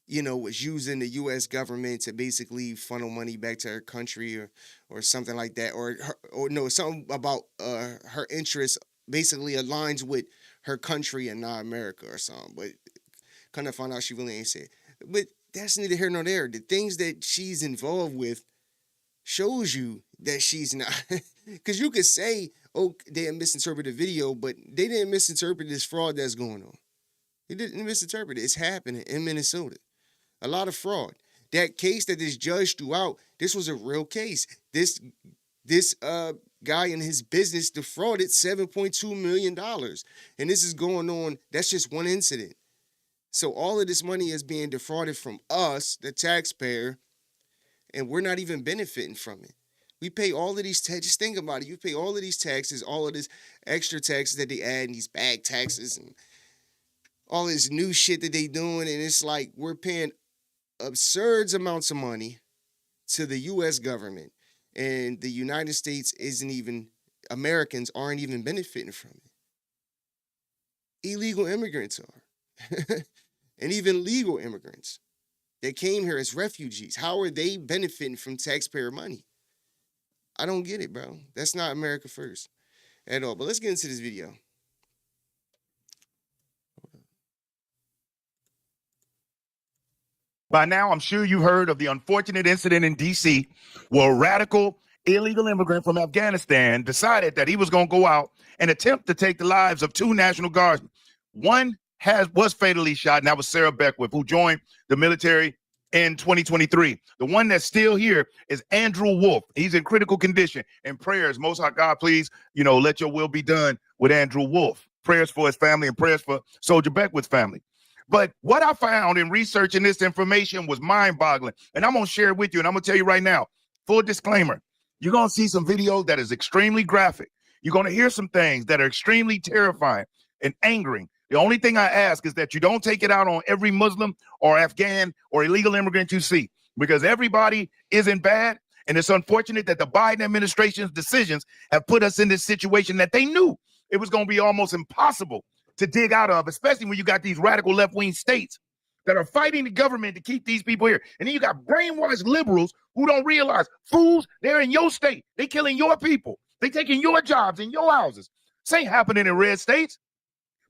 was using the U.S. government to basically funnel money back to her country or something like that, or something about her interests basically aligns with her country and not America or something. But kind of found out she really ain't said. But that's neither here nor there. The things that she's involved with shows you that she's not. Because you could say, oh, they misinterpreted the video, but they didn't misinterpret this fraud that's going on. They didn't misinterpret it. It's happening in Minnesota. A lot of fraud. That case that this judge threw out, this was a real case. This this guy and his business defrauded $7.2 million. And this is going on, that's just one incident. So all of this money is being defrauded from us, the taxpayer, and we're not even benefiting from it. We pay all of these taxes. Just think about it. You pay all of these taxes, all of this extra taxes that they add, and these bag taxes, and all this new shit that they doing. And it's like we're paying absurd amounts of money to the U.S. government. And the United States Americans aren't even benefiting from it. Illegal immigrants are. And even legal immigrants that came here as refugees. How are they benefiting from taxpayer money? I don't get it, bro. That's not America first at all. But let's get into this video. By now, I'm sure you heard of the unfortunate incident in D.C. where a radical illegal immigrant from Afghanistan decided that he was going to go out and attempt to take the lives of 2 National Guardsmen. One was fatally shot, and that was Sarah Beckwith, who joined the military in 2023. The one that's still here is Andrew Wolf. He's in critical condition. And prayers, Most High God, please, let your will be done with Andrew Wolf. Prayers for his family and prayers for Soldier Beckwith's family. But what I found in researching this information was mind-boggling. And I'm going to share it with you, and I'm going to tell you right now, full disclaimer, you're going to see some video that is extremely graphic. You're going to hear some things that are extremely terrifying and angering. The only thing I ask is that you don't take it out on every Muslim or Afghan or illegal immigrant you see, because everybody isn't bad. And it's unfortunate that the Biden administration's decisions have put us in this situation that they knew it was going to be almost impossible to dig out of, especially when you got these radical left-wing states that are fighting the government to keep these people here. And then you got brainwashed liberals who don't realize, fools, they're in your state. They killing your people. They taking your jobs in your houses. This ain't happening in red states.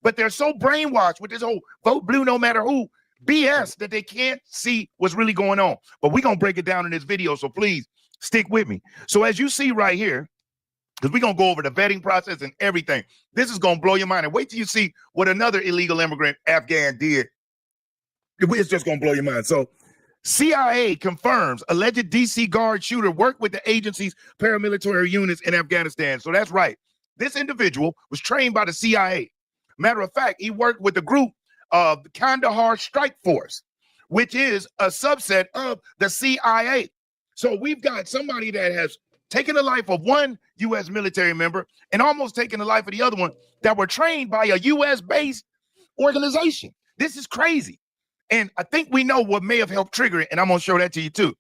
But they're so brainwashed with this whole vote blue no matter who BS that they can't see what's really going on. But we're going to break it down in this video, so please stick with me. So as you see right here, because we're going to go over the vetting process and everything, this is going to blow your mind. And wait till you see what another illegal immigrant Afghan did. It's just going to blow your mind. So CIA confirms alleged DC Guard shooter worked with the agency's paramilitary units in Afghanistan. So that's right. This individual was trained by the CIA. Matter of fact, he worked with the group of the Kandahar Strike Force, which is a subset of the CIA. So we've got somebody that has taken the life of one U.S. military member and almost taken the life of the other one that were trained by a U.S.-based organization. This is crazy. And I think we know what may have helped trigger it, and I'm going to show that to you too.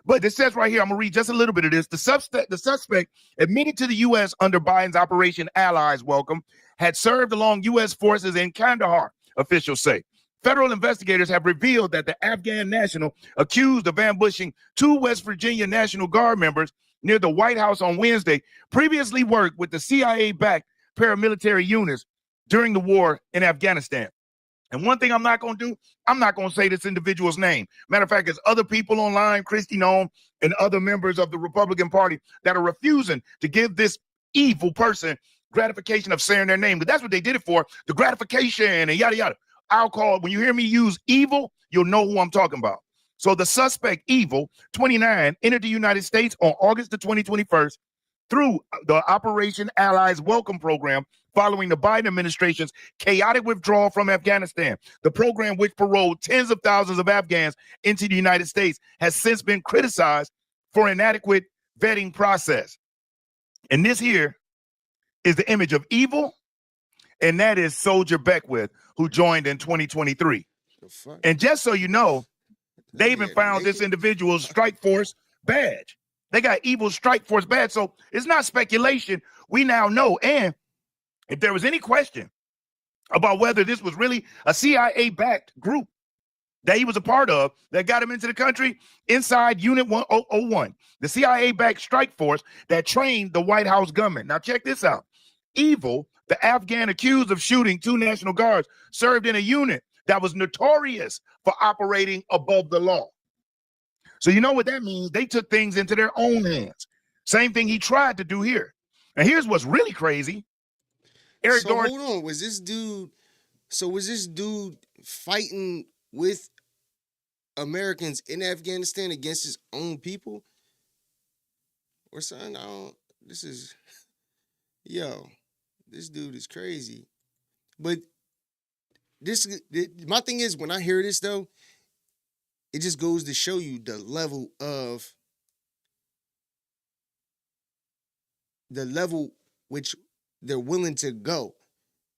But it says right here, I'm going to read just a little bit of this. The suspect admitted to the U.S. under Biden's Operation Allies Welcome had served along U.S. forces in Kandahar, officials say. Federal investigators have revealed that the Afghan national accused of ambushing 2 West Virginia National Guard members near the White House on Wednesday previously worked with the CIA-backed paramilitary units during the war in Afghanistan. And one thing I'm not going to do, I'm not going to say this individual's name. Matter of fact, there's other people online, Kristi Noem and other members of the Republican Party that are refusing to give this evil person gratification of saying their name. But that's what they did it for, the gratification and yada, yada. I'll call, when you hear me use evil, you'll know who I'm talking about. So the suspect, Evil, 29, entered the United States on August the 2021st through the Operation Allies Welcome program following the Biden administration's chaotic withdrawal from Afghanistan. The program, which paroled tens of thousands of Afghans into the United States, has since been criticized for inadequate vetting process. And this here is the image of Evil, and that is Soldier Beckwith, who joined in 2023. And just so you know, they even found this individual's strike force badge. They got Evil's strike force badge. So it's not speculation. We now know. And if there was any question about whether this was really a CIA-backed group that he was a part of that got him into the country, inside Unit 1001, the CIA-backed strike force that trained the White House gunmen. Now check this out. Evil, the Afghan accused of shooting 2 National Guards, served in a unit that was notorious for operating above the law. So you know what that means? They took things into their own hands. Same thing he tried to do here. And here's what's really crazy. Hold on, was this dude fighting with Americans in Afghanistan against his own people? or son, I don't. This is, yo, this dude is crazy. But my thing is, when I hear this though, it just goes to show you the level which they're willing to go.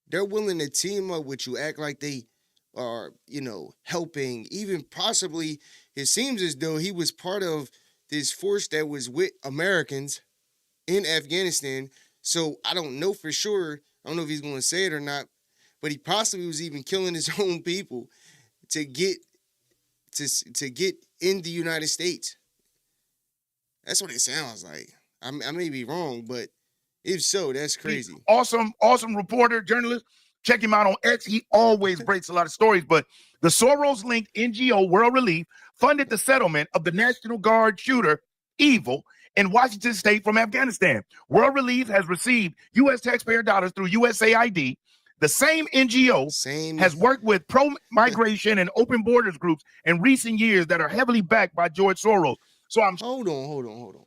They're willing to team up with you, act like they are, helping. Even possibly, it seems as though he was part of this force that was with Americans in Afghanistan. So I don't know for sure. I don't know if he's going to say it or not, but he possibly was even killing his own people to get in the United States. That's what it sounds like. I may be wrong, but if so, that's crazy. Awesome reporter, journalist. Check him out on X. He always breaks a lot of stories. But the Soros-linked NGO World Relief funded the settlement of the National Guard shooter, Evil, in Washington State from Afghanistan. World Relief has received U.S. taxpayer dollars through USAID. The same NGO has worked with pro-migration and open borders groups in recent years that are heavily backed by George Soros. So I'm hold on. Hold on.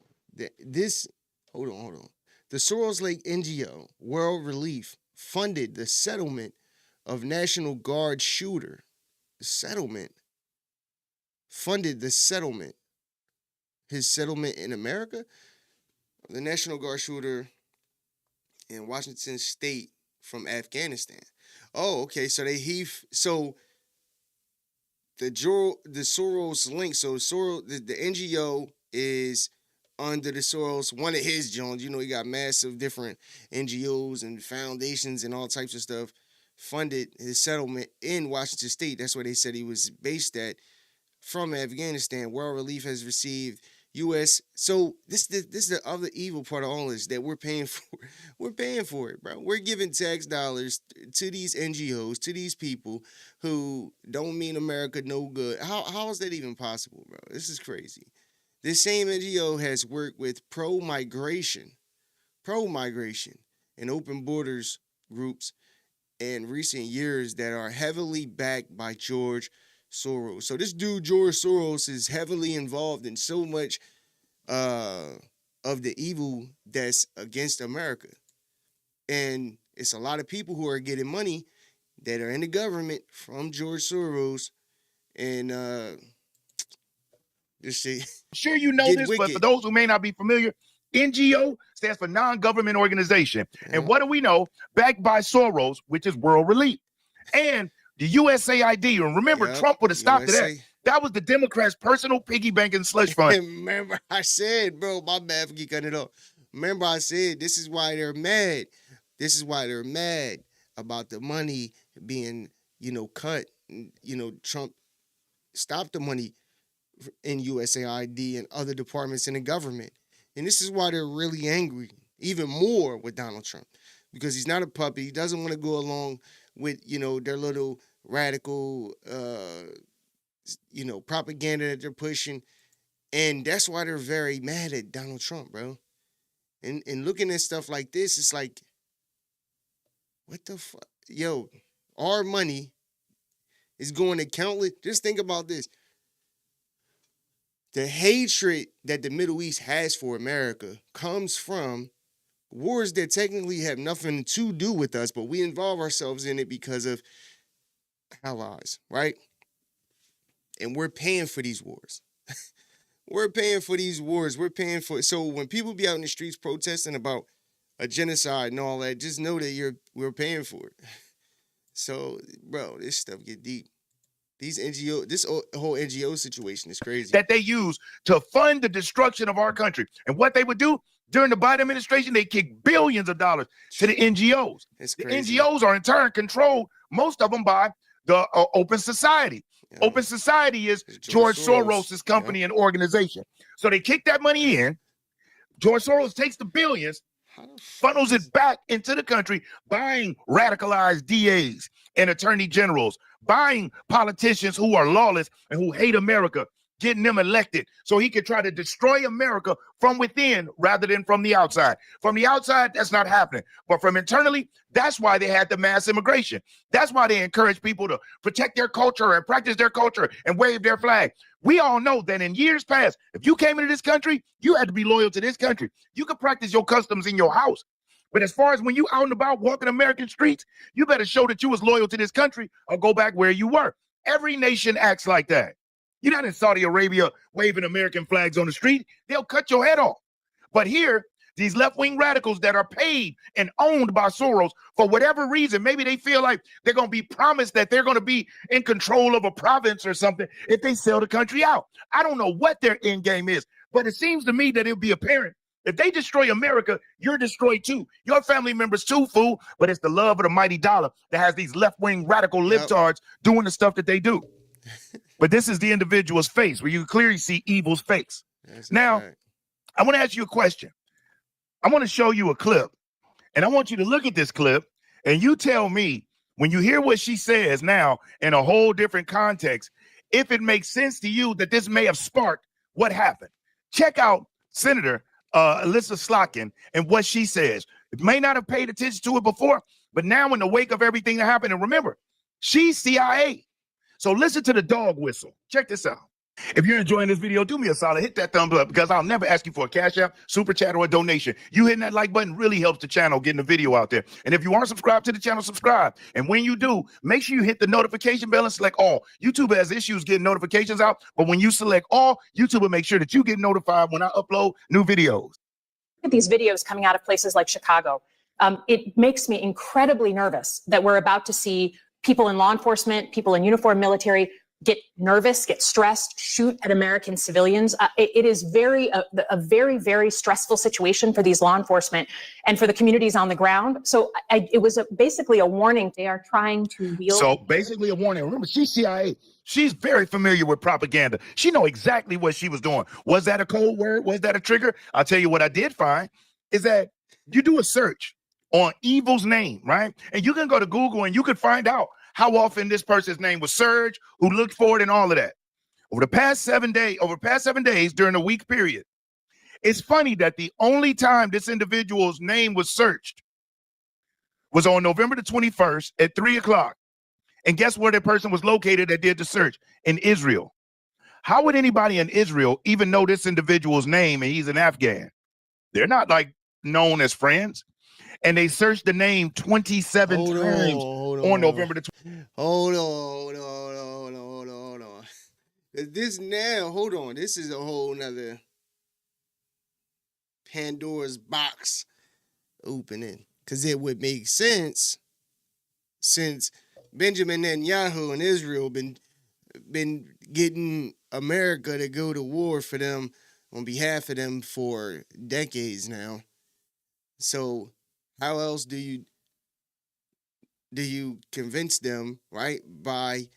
The Soros-linked NGO World Relief funded the settlement of National Guard shooter. Funded the settlement. His settlement in America? The National Guard shooter in Washington State from Afghanistan. Oh, okay. So the Soros link. So the NGO is under the Soros, one of his Jones. He got massive different NGOs and foundations and all types of stuff. Funded his settlement in Washington State. That's where they said he was based at, from Afghanistan. World Relief has received U.S. So this is the other evil part of all this that we're paying for. We're paying for it, bro. We're giving tax dollars to these NGOs, to these people who don't mean America no good. How is that even possible, bro? This is crazy. This same NGO has worked with pro-migration and open borders groups in recent years that are heavily backed by George Soros. So this dude, George Soros, is heavily involved in so much of the evil that's against America. And it's a lot of people who are getting money that are in the government from George Soros. And this shit. I'm sure you know this, but for those who may not be familiar, NGO stands for non-government organization. Yeah. And what do we know? Backed by Soros, which is World Relief. And the USAID, and remember, Trump would have stopped that. That was the Democrats' personal piggy bank and slush fund. Remember, I said, bro, my bad for cutting it off. Remember, I said, this is why they're mad. This is why they're mad about the money being, cut. Trump stopped the money in USAID and other departments in the government. And this is why they're really angry, even more with Donald Trump, because he's not a puppy. He doesn't want to go along with, their little radical, propaganda that they're pushing. And that's why they're very mad at Donald Trump, bro. And looking at stuff like this, it's like, what the fuck? Yo, our money is going to countless. Just think about this. The hatred that the Middle East has for America comes from wars that technically have nothing to do with us, but we involve ourselves in it because of allies, right? And we're paying for these wars. We're paying for these wars. So when people be out in the streets protesting about a genocide and all that, just know that we're paying for it. So, bro, this stuff get deep. This whole NGO situation is crazy. That they use to fund the destruction of our country. And what they would do during the Biden administration, they kick billions of dollars to the NGOs. The NGOs are in turn controlled, most of them by the Open Society. Yeah. Open Society is George Soros' company and organization. So they kick that money in. George Soros takes the billions, funnels it back into the country, buying radicalized DAs and attorney generals, buying politicians who are lawless and who hate America, getting them elected so he could try to destroy America from within rather than from the outside. From the outside, that's not happening. But from internally, that's why they had the mass immigration. That's why they encourage people to protect their culture and practice their culture and wave their flag. We all know that in years past, if you came into this country, you had to be loyal to this country. You could practice your customs in your house. But as far as when you out and about walking American streets, you better show that you was loyal to this country or go back where you were. Every nation acts like that. You're not in Saudi Arabia waving American flags on the street. They'll cut your head off. But here, these left-wing radicals that are paid and owned by Soros for whatever reason, maybe they feel like they're going to be promised that they're going to be in control of a province or something if they sell the country out. I don't know what their end game is, but it seems to me that it'll be apparent. If they destroy America, you're destroyed too. Your family members too, fool. But it's the love of the mighty dollar that has these left-wing radical libtards doing the stuff that they do. But this is the individual's face where you can clearly see evil's face. Now, I want to ask you a question. I want to show you a clip, and I want you to look at this clip, and you tell me, when you hear what she says now in a whole different context, if it makes sense to you that this may have sparked what happened. Check out Senator Alyssa Slotkin and what she says. It may not have paid attention to it before, but now in the wake of everything that happened, and remember, she's CIA. So listen to the dog whistle. Check this out. If you're enjoying this video, do me a solid, hit that thumbs up, because I'll never ask you for a cash app, super chat, or a donation. You hitting that like button really helps the channel getting the video out there. And if you aren't subscribed to the channel, subscribe. And when you do, make sure you hit the notification bell and select all. YouTube has issues getting notifications out, but when you select all, YouTube will make sure that you get notified when I upload new videos. Look at these videos coming out of places like Chicago. It makes me incredibly nervous that we're about to see people in law enforcement, people in uniform military get nervous, get stressed, shoot at American civilians. It is a very, very stressful situation for these law enforcement and for the communities on the ground. So it was basically a warning. They are trying to wield. So basically a warning. Remember, she's CIA. She's very familiar with propaganda. She know exactly what she was doing. Was that a code word? Was that a trigger? I'll tell you what I did find is that you do a search on evil's name, right? And you can go to Google and you can find out how often this person's name was Serge, who looked for it, and all of that. Over the past 7 days during a week period, it's funny that the only time this individual's name was searched was on November the 21st at 3 o'clock. And guess where that person was located that did the search? In Israel. How would anybody in Israel even know this individual's name and he's an Afghan? They're not like known as friends. And they searched the name 27 times on November the 20th. Hold on. This now, hold on. This is a whole nother Pandora's box opening. Because it would make sense since Benjamin Netanyahu and Israel been getting America to go to war for them on behalf of them for decades now. So how else do you convince them, right, by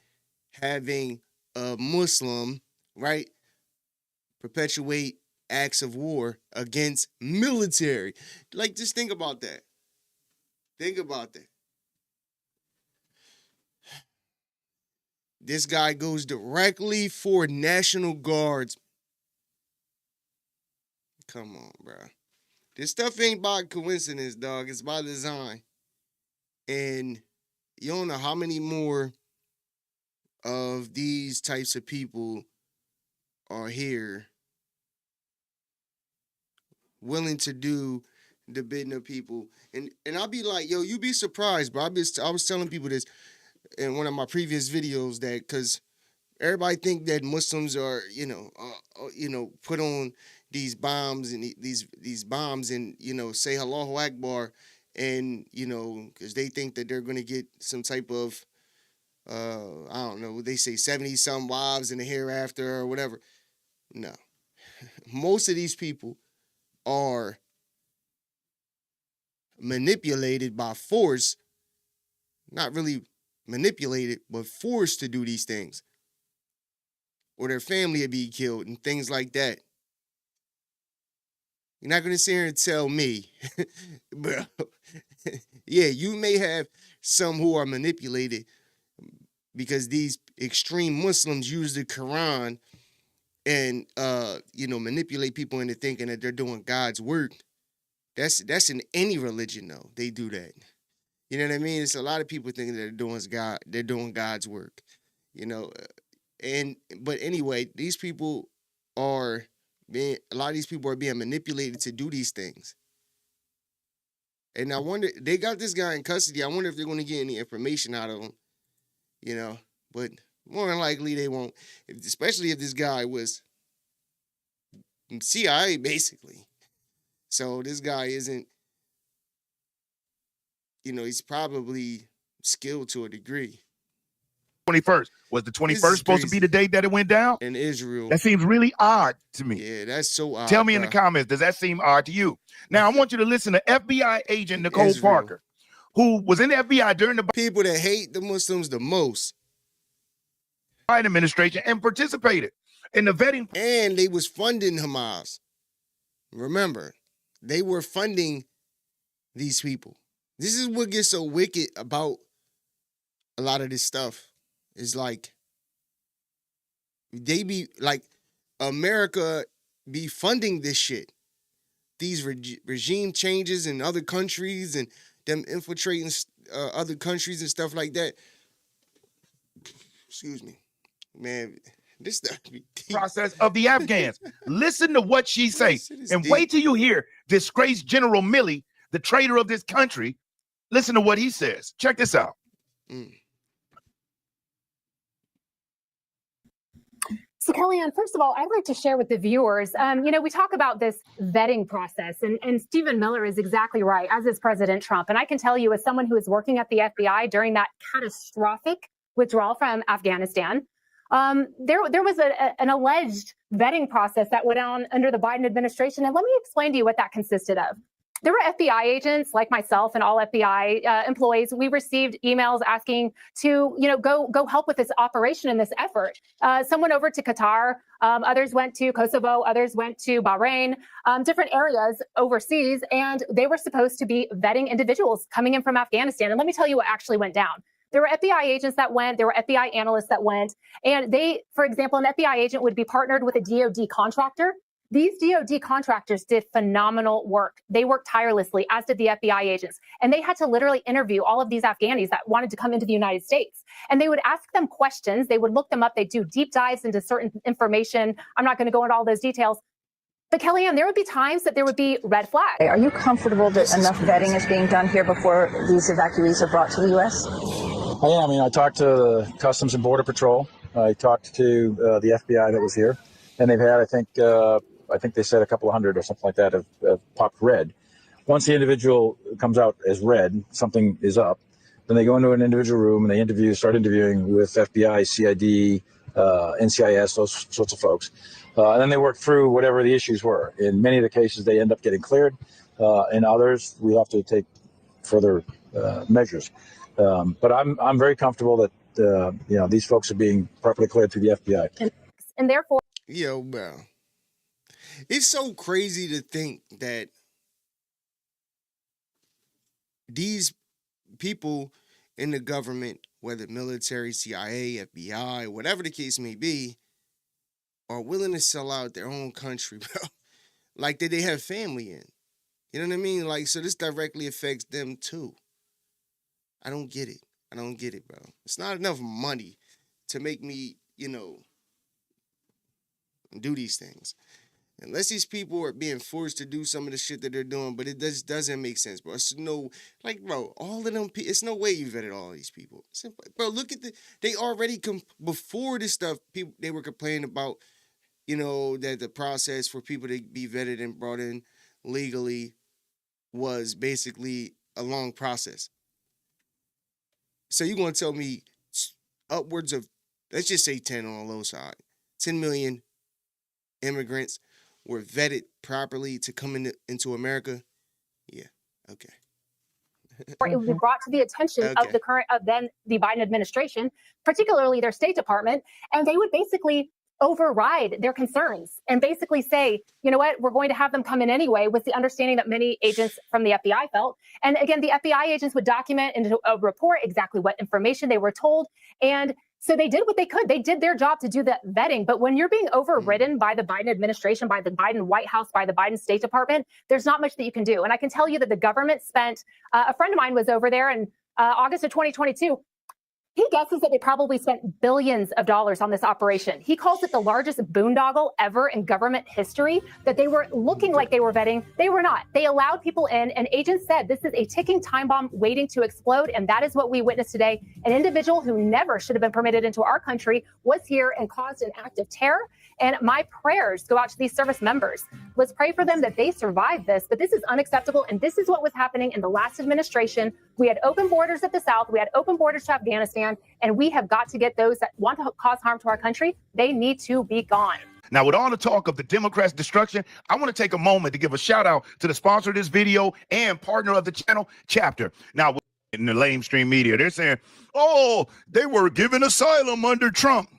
having a Muslim, right, perpetuate acts of war against military? Like, just think about that. Think about that. This guy goes directly for National Guards. Come on, bro. This stuff ain't by coincidence, dog. It's by design. And you don't know how many more of these types of people are here willing to do the bidding of people. And I'll be like, yo, you be surprised, bro. I was telling people this in one of my previous videos, that because everybody think that Muslims are, put on these bombs and these bombs and, say Allahu Akbar, and, because they think that they're going to get some type of, I don't know, they say 70-some wives in the hereafter or whatever. No. Most of these people are manipulated by force, not really manipulated, but forced to do these things. Or their family would be killed and things like that. You're not going to sit here and tell me, bro. Yeah, you may have some who are manipulated because these extreme Muslims use the Quran and, manipulate people into thinking that they're doing God's work. That's in any religion, though. They do that. You know what I mean? It's a lot of people thinking that they're doing God's work. But anyway, these people are a lot of these people are being manipulated to do these things. And I wonder, they got this guy in custody. I wonder if they're going to get any information out of him, you know. But more than likely they won't, especially if this guy was CIA, basically. So this guy isn't, you know, he's probably skilled to a degree. 21st. Was the 21st supposed to be the date that it went down? In Israel. That seems really odd to me. Yeah, that's so odd. Tell me in the comments, does that seem odd to you? Now, I want you to listen to FBI agent Nicole Parker, who was in the FBI during the people that hate the Muslims the most. Biden administration and participated in the vetting. And they was funding Hamas. Remember, they were funding these people. This is what gets so wicked about a lot of this stuff. Is like, they be like, America be funding this shit. These regime changes in other countries and them infiltrating other countries and stuff like that. Excuse me. Man, this stuff be deep. Process of the Afghans. Listen to what she say. And wait till you hear disgraced General Milley, the traitor of this country. Listen to what he says. Check this out. So Kellyanne, first of all, I'd like to share with the viewers, you know, we talk about this vetting process, and Stephen Miller is exactly right, as is President Trump. And I can tell you, as someone who was working at the FBI during that catastrophic withdrawal from Afghanistan, there was an alleged vetting process that went on under the Biden administration. And let me explain to you what that consisted of. There were FBI agents like myself and all FBI employees. We received emails asking to, you know, go help with this operation and this effort. Some went over to Qatar, others went to Kosovo, others went to Bahrain, different areas overseas, and they were supposed to be vetting individuals coming in from Afghanistan. And let me tell you what actually went down. There were FBI agents that went, there were FBI analysts that went, and they, for example, an FBI agent would be partnered with a DoD contractor. These DoD contractors did phenomenal work. They worked tirelessly, as did the FBI agents. And they had to literally interview all of these Afghanis that wanted to come into the United States. And they would ask them questions. They would look them up. They'd do deep dives into certain information. I'm not going to go into all those details. But Kellyanne, there would be times that there would be red flags. Are you comfortable that enough vetting is being done here before these evacuees are brought to the U.S.? I mean, I talked to the Customs and Border Patrol. I talked to the FBI that was here. And they've had, I think they said a couple of hundred or something like that have popped red. Once the individual comes out as red, something is up. Then they go into an individual room and they start interviewing with FBI, CID, NCIS, those sorts of folks. And then they work through whatever the issues were. In many of the cases, they end up getting cleared. In others, we have to take further measures. But I'm very comfortable that you know, these folks are being properly cleared through the FBI. And therefore, yo, bro, it's so crazy to think that these people in the government, whether military, CIA, FBI, whatever the case may be, are willing to sell out their own country, bro. Like that they have family in. You know what I mean? Like, so this directly affects them too. I don't get it. I don't get it, bro. It's not enough money to make me, you know, do these things. Unless these people are being forced to do some of the shit that they're doing, but it just doesn't make sense, bro. It's no, like, bro, all of them, it's no way you vetted all these people. Bro, look at they already, before this stuff, people, they were complaining about, you know, that the process for people to be vetted and brought in legally was basically a long process. So you're going to tell me upwards of, let's just say 10 on the low side, 10 million immigrants were vetted properly to come into America? Yeah, okay. or it would be brought to the attention of the Biden administration, particularly their State Department, and they would basically override their concerns and basically say, you know what, we're going to have them come in anyway, with the understanding that many agents from the FBI felt. And again, the FBI agents would document into a report exactly what information they were told. And so they did what they could. They did their job to do that vetting. But when you're being overridden by the Biden administration, by the Biden White House, by the Biden State Department, there's not much that you can do. And I can tell you that the government spent, a friend of mine was over there in August of 2022. He guesses that they probably spent billions of dollars on this operation. He calls it the largest boondoggle ever in government history, that they were looking like they were vetting. They were not. They allowed people in, and agents said this is a ticking time bomb waiting to explode, and that is what we witnessed today. An individual who never should have been permitted into our country was here and caused an act of terror. And my prayers go out to these service members. Let's pray for them that they survive this, but this is unacceptable, and this is what was happening in the last administration. We had open borders at the South, we had open borders to Afghanistan, and we have got to get those that want to cause harm to our country, they need to be gone. Now, with all the talk of the Democrats' destruction, I want to take a moment to give a shout out to the sponsor of this video and partner of the channel, Chapter. Now, in the lamestream media, they're saying, oh, they were given asylum under Trump.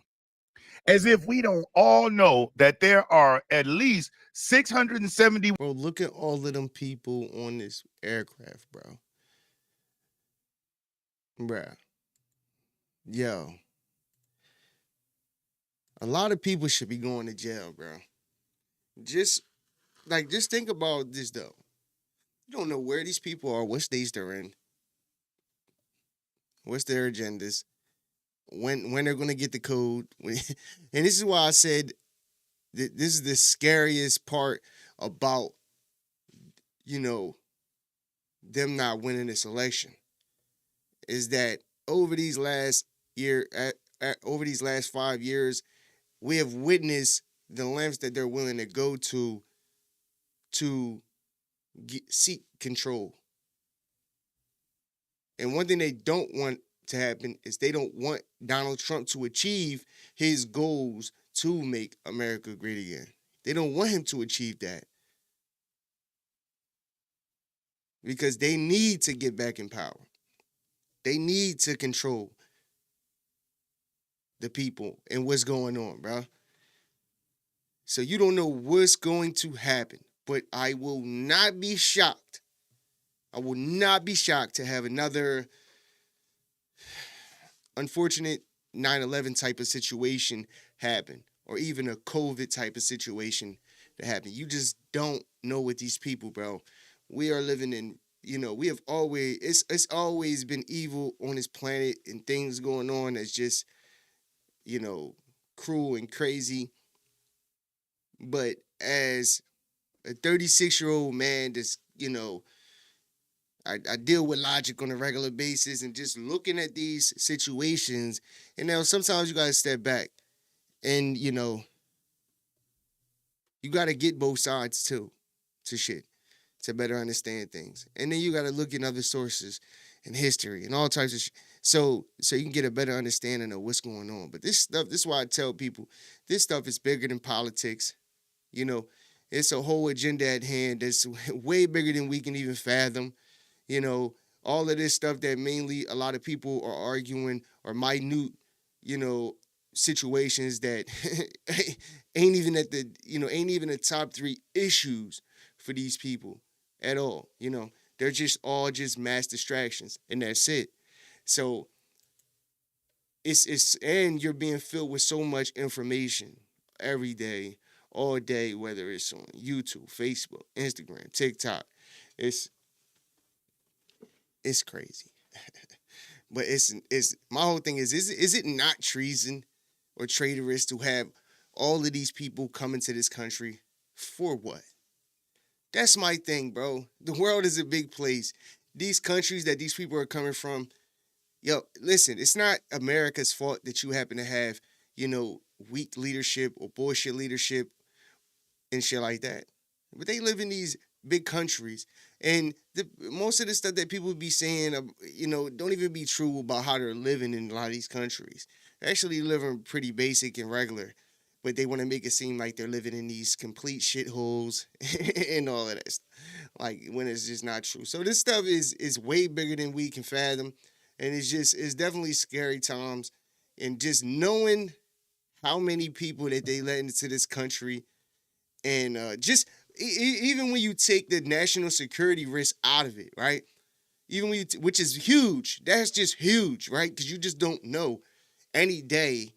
As if we don't all know that there are at least 670. Bro, look at all of them people on this aircraft, bro. Bruh. Yo. A lot of people should be going to jail, bro. Just think about this, though. You don't know where these people are, what states they're in, what's their agendas, when they're going to get the code. And this is why I said that this is the scariest part about, them not winning this election, is that over these last 5 years, we have witnessed the lengths that they're willing to go to seek control. And one thing they don't want to happen is they don't want Donald Trump to achieve his goals to make America great again. They don't want him to achieve that, because they need to get back in power. They need to control the people and what's going on, bro. So you don't know what's going to happen, but I will not be shocked. I will not be shocked to have another unfortunate 9/11 type of situation happen, or even a COVID type of situation to happen. You just don't know with these people, bro. We are living in, we have always, it's always been evil on this planet, and things going on that's just, cruel and crazy. But as a 36-year-old man that's, I deal with logic on a regular basis, and just looking at these situations, and now sometimes you got to step back and, you got to get both sides too to shit to better understand things. And then you got to look at other sources and history and all types of shit. So you can get a better understanding of what's going on. But this is why I tell people, this stuff is bigger than politics. It's a whole agenda at hand that's way bigger than we can even fathom. All of this stuff that mainly a lot of people are arguing are minute, situations that ain't even the top 3 issues for these people at all. They're just all just mass distractions, and that's it. So and you're being filled with so much information every day, all day, whether it's on YouTube, Facebook, Instagram, TikTok. It's crazy. But it's my whole thing is it not treason or traitorous to have all of these people come into this country for what? That's my thing, bro. The world is a big place. These countries that these people are coming from, listen, it's not America's fault that you happen to have, weak leadership or bullshit leadership and shit like that. But they live in these big countries, and most of the stuff that people be saying, don't even be true about how they're living in a lot of these countries. They're actually living pretty basic and regular, but they want to make it seem like they're living in these complete shitholes and all of that stuff, like when it's just not true. So this stuff is way bigger than we can fathom, and it's definitely scary times. And just knowing how many people that they let into this country, and even when you take the national security risk out of it, right? Even when which is huge, that's just huge, right? Because you just don't know. Any day,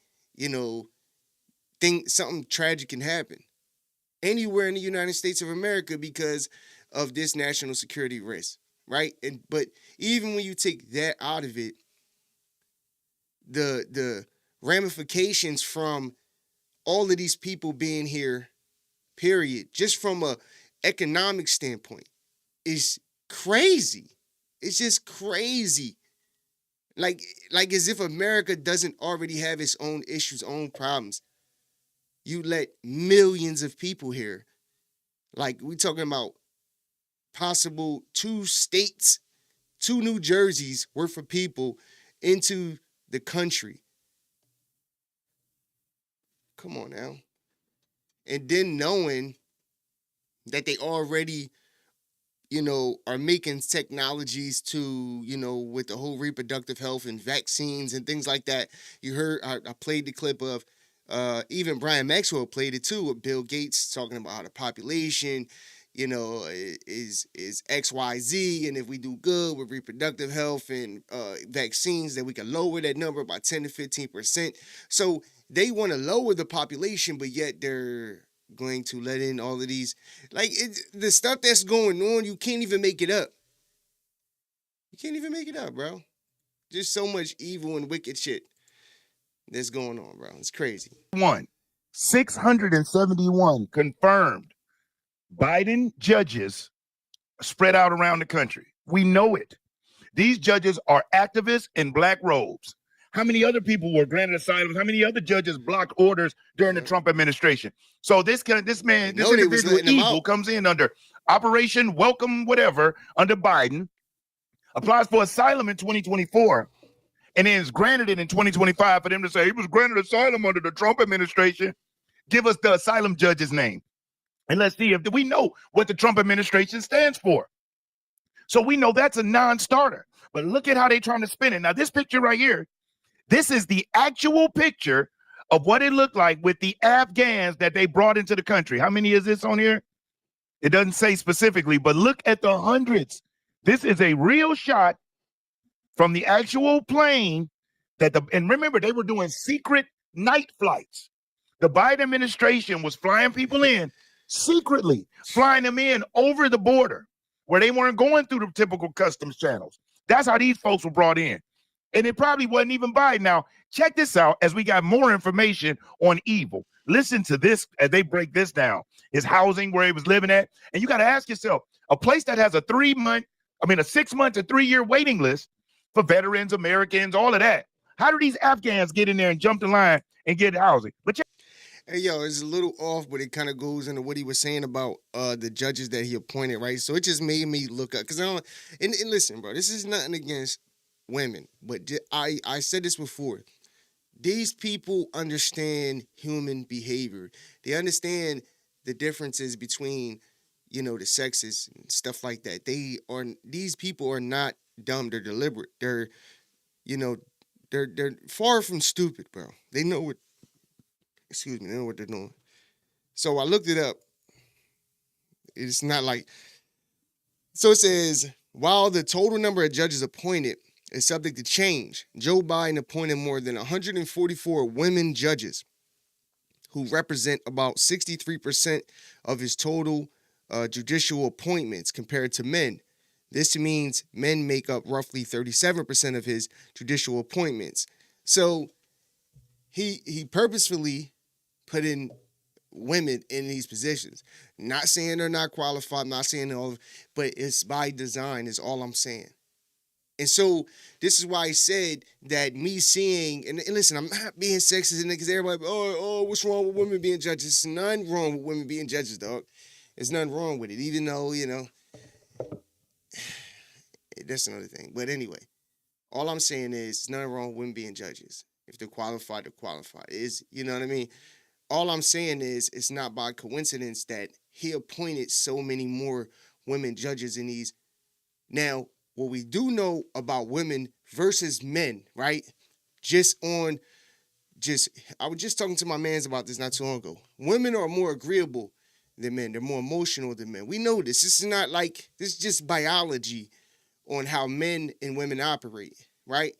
something tragic can happen anywhere in the United States of America because of this national security risk, right? But even when you take that out of it, the ramifications from all of these people being here, period, just from a economic standpoint, is crazy. It's just crazy. Like as if America doesn't already have its own issues, own problems. You let millions of people here. Like, we talking about possible 2 states, 2 New Jerseys worth of people into the country. Come on now. And then knowing that they already, are making technologies to, with the whole reproductive health and vaccines and things like that. You heard, I played the clip of, even Brian Maxwell played it too, with Bill Gates talking about how the population, is XYZ, and if we do good with reproductive health and vaccines, then we can lower that number by 10 to 15%. So they want to lower the population, but yet they're going to let in all of these, the stuff that's going on, you can't even make it up. You can't even make it up, bro. Just so much evil and wicked shit that's going on, bro. It's crazy. 671 confirmed Biden judges spread out around the country. We know it. These judges are activists in black robes. How many other people were granted asylum? How many other judges blocked orders during the Trump administration? So this individual evil comes in under Operation Welcome Whatever under Biden, applies for asylum in 2024, and then is granted it in 2025 for them to say he was granted asylum under the Trump administration. Give us the asylum judge's name. And let's see if we know what the Trump administration stands for. So we know that's a non-starter. But look at how they're trying to spin it. Now, this picture right here, this is the actual picture of what it looked like with the Afghans that they brought into the country. How many is this on here? It doesn't say specifically, but look at the hundreds. This is a real shot from the actual plane and remember, they were doing secret night flights. The Biden administration was flying people in secretly, flying them in over the border where they weren't going through the typical customs channels. That's how these folks were brought in. And it probably wasn't even Biden. Now, check this out as we got more information on evil. Listen to this as they break this down. His housing, where he was living at. And you got to ask yourself, a place that has a 6 month to 3 year waiting list for veterans, Americans, all of that. How do these Afghans get in there and jump the line and get housing? But hey, yo, it's a little off, but it kind of goes into what he was saying about the judges that he appointed, right? So it just made me look up, because I don't. And listen, bro, this is nothing against women, but I said this before. These people understand human behavior. They understand the differences between, the sexes and stuff like that. These people are not dumb. They're deliberate. They're far from stupid, bro. They know what. Excuse me, they know what they're doing. So I looked it up. It's not like. So it says, while the total number of judges appointed is subject to change, Joe Biden appointed more than 144 women judges who represent about 63% of his total judicial appointments compared to men. This means men make up roughly 37% of his judicial appointments. So he purposefully put in women in these positions. Not saying they're not qualified, not saying all, but it's by design is all I'm saying. And so this is why I said that me seeing, and listen, I'm not being sexist, because everybody, what's wrong with women being judges? There's nothing wrong with women being judges, dog. There's nothing wrong with it, even though, that's another thing. But anyway, all I'm saying is there's nothing wrong with women being judges. If they're qualified, they're qualified. You know what I mean? All I'm saying is it's not by coincidence that he appointed so many more women judges in these. Now, what we do know about women versus men, right? I was just talking to my mans about this not too long ago. Women are more agreeable than men. They're more emotional than men. We know this. This is just biology on how men and women operate, right?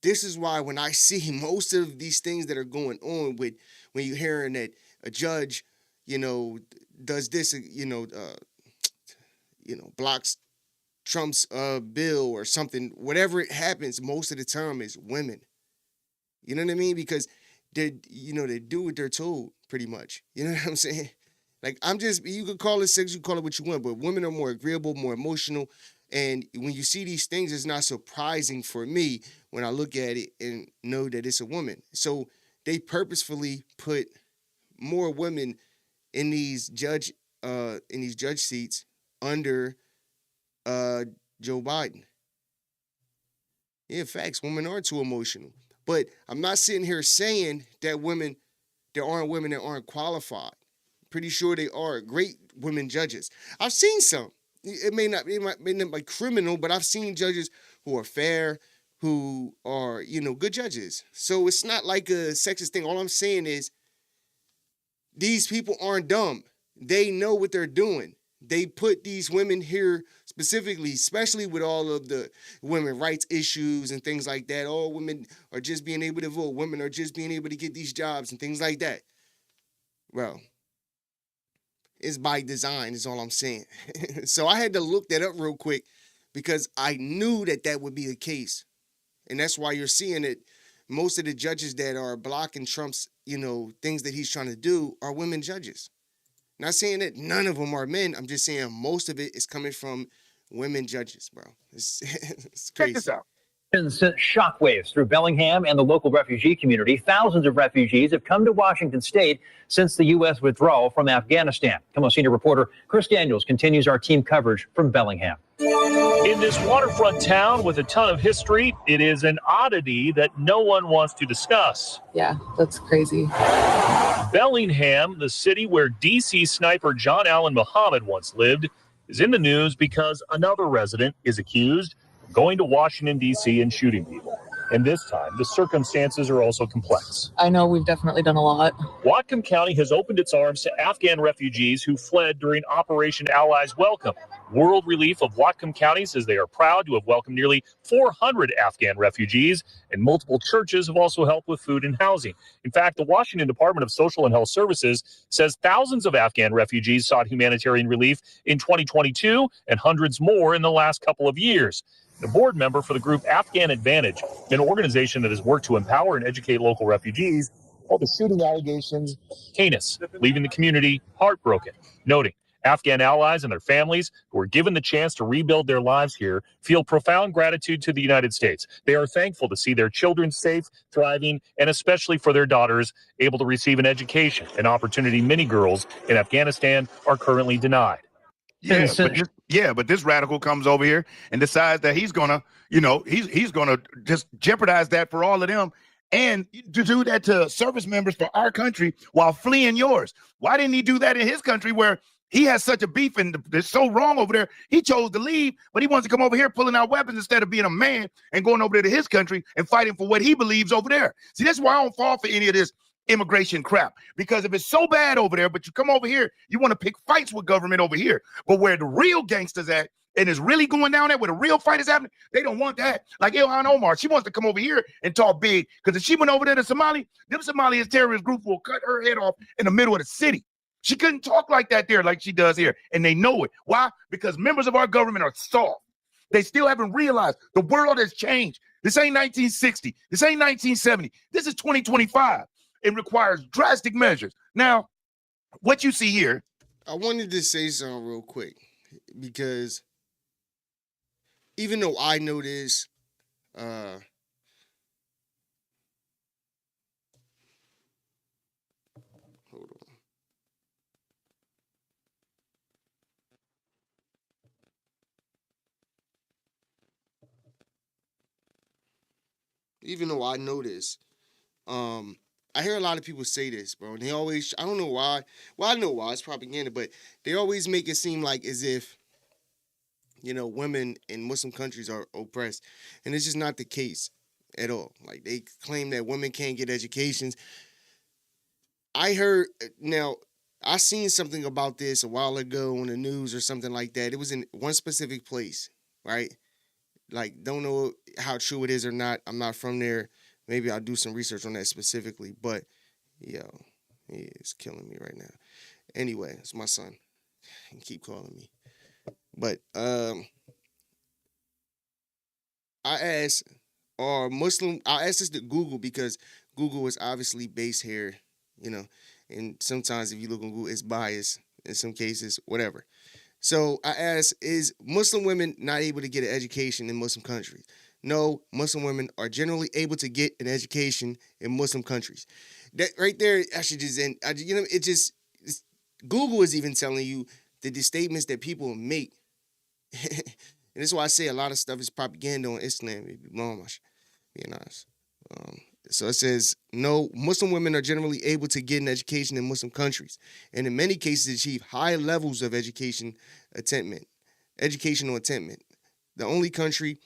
This is why when I see most of these things that are going on with when you're hearing that a judge, does this, blocks Trump's bill or something, whatever it happens, most of the time is women. You know what I mean? Because they do what they're told pretty much. You know what I'm saying? Like, you could call it sex, you call it what you want, but women are more agreeable, more emotional. And when you see these things, it's not surprising for me when I look at it and know that it's a woman. So they purposefully put more women in these judge seats under Joe Biden. Yeah, facts. Women are too emotional. But I'm not sitting here saying that there aren't women that aren't qualified. Pretty sure they are great women judges. I've seen some. It may not be criminal, but I've seen judges who are fair, who are, good judges. So it's not like a sexist thing. All I'm saying is these people aren't dumb. They know what they're doing. They put these women here specifically, especially with all of the women rights issues and things like that. All women are just being able to vote. Women are just being able to get these jobs and things like that. Well, it's by design is all I'm saying. So I had to look that up real quick because I knew that would be the case. And that's why you're seeing it. Most of the judges that are blocking Trump's, things that he's trying to do are women judges. Not saying that none of them are men. I'm just saying most of it is coming from women judges, bro. It's crazy. Check this out. Sent shockwaves through Bellingham and the local refugee community. Thousands of refugees have come to Washington state since the U.S. withdrawal from Afghanistan. Come on, senior reporter Chris Daniels continues our team coverage from Bellingham. In this waterfront town with a ton of history, it is an oddity that no one wants to discuss. Yeah, that's crazy. Bellingham, the city where D.C. sniper John Allen Muhammad once lived, is in the news because another resident is accused of going to Washington, D.C. and shooting people. And this time, the circumstances are also complex. I know we've definitely done a lot. Whatcom County has opened its arms to Afghan refugees who fled during Operation Allies Welcome. World Relief of Whatcom County says they are proud to have welcomed nearly 400 Afghan refugees, and multiple churches have also helped with food and housing. In fact, the Washington Department of Social and Health Services says thousands of Afghan refugees sought humanitarian relief in 2022 and hundreds more in the last couple of years. The board member for the group Afghan Advantage, an organization that has worked to empower and educate local refugees, called the shooting allegations heinous, leaving the community heartbroken, noting Afghan allies and their families who are given the chance to rebuild their lives here feel profound gratitude to the United States. They are thankful to see their children safe, thriving, and especially for their daughters able to receive an education, an opportunity many girls in Afghanistan are currently denied. But this radical comes over here and decides that he's gonna, he's gonna just jeopardize that for all of them, and to do that to service members for our country while fleeing yours. Why didn't he do that in his country where he has such a beef and it's so wrong over there? He chose to leave, but he wants to come over here pulling out weapons instead of being a man and going over there to his country and fighting for what he believes over there. See, that's why I don't fall for any of this immigration crap, because if it's so bad over there, but you come over here, you want to pick fights with government over here. But where the real gangsters at, and it's really going down there where the real fight is happening, they don't want that. Like Ilhan Omar, she wants to come over here and talk big, because if she went over there to Somali, them Somali terrorist group will cut her head off in the middle of the city. She couldn't talk like that there like she does here, and they know it. Why? Because members of our government are soft. They still haven't realized the world has changed. This ain't 1960. This ain't 1970. This is 2025. It requires drastic measures. Now, what you see here. I wanted to say something real quick, because even though I know this, hold on. Even though I know this, I hear a lot of people say this, bro, and they always, I don't know why. Well, I know why, it's propaganda, but they always make it seem like as if, women in Muslim countries are oppressed. And it's just not the case at all. Like, they claim that women can't get educations. I seen something about this a while ago on the news or something like that. It was in one specific place, right? Like, don't know how true it is or not. I'm not from there. Maybe I'll do some research on that specifically, but he is killing me right now. Anyway, it's my son. He keep calling me. But I asked are Muslim. I asked this to Google because Google is obviously based here, you know, and sometimes if you look on Google, it's biased in some cases, whatever. So I asked, is Muslim women not able to get an education in Muslim countries? No, Muslim women are generally able to get an education in Muslim countries. That right there, I should just end. Google is even telling you that the statements that people make, and that's why I say a lot of stuff is propaganda on Islam. Being honest. So it says, no, Muslim women are generally able to get an education in Muslim countries, and in many cases achieve high levels of educational attainment. The only country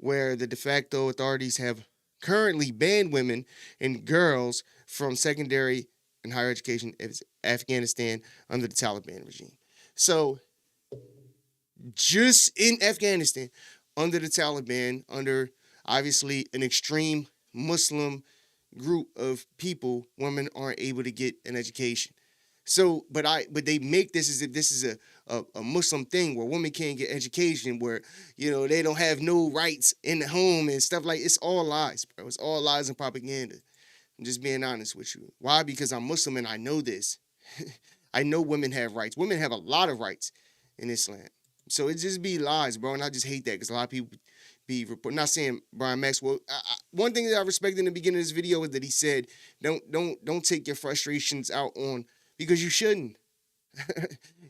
where the de facto authorities have currently banned women and girls from secondary and higher education is Afghanistan under the Taliban regime. So just in Afghanistan, under the Taliban, under obviously an extreme Muslim group of people, women aren't able to get an education. So, but they make this as if this is a Muslim thing where women can't get education, where, you know, they don't have no rights in the home and stuff like. It's all lies, bro. It's all lies and propaganda. I'm just being honest with you. Why? Because I'm Muslim and I know this. I know women have rights. Women have a lot of rights in Islam. So it just be lies, bro. And I just hate that because a lot of people be reporting. Not saying Brian Maxwell. One thing that I respected in the beginning of this video is that he said, don't take your frustrations out on, because you shouldn't.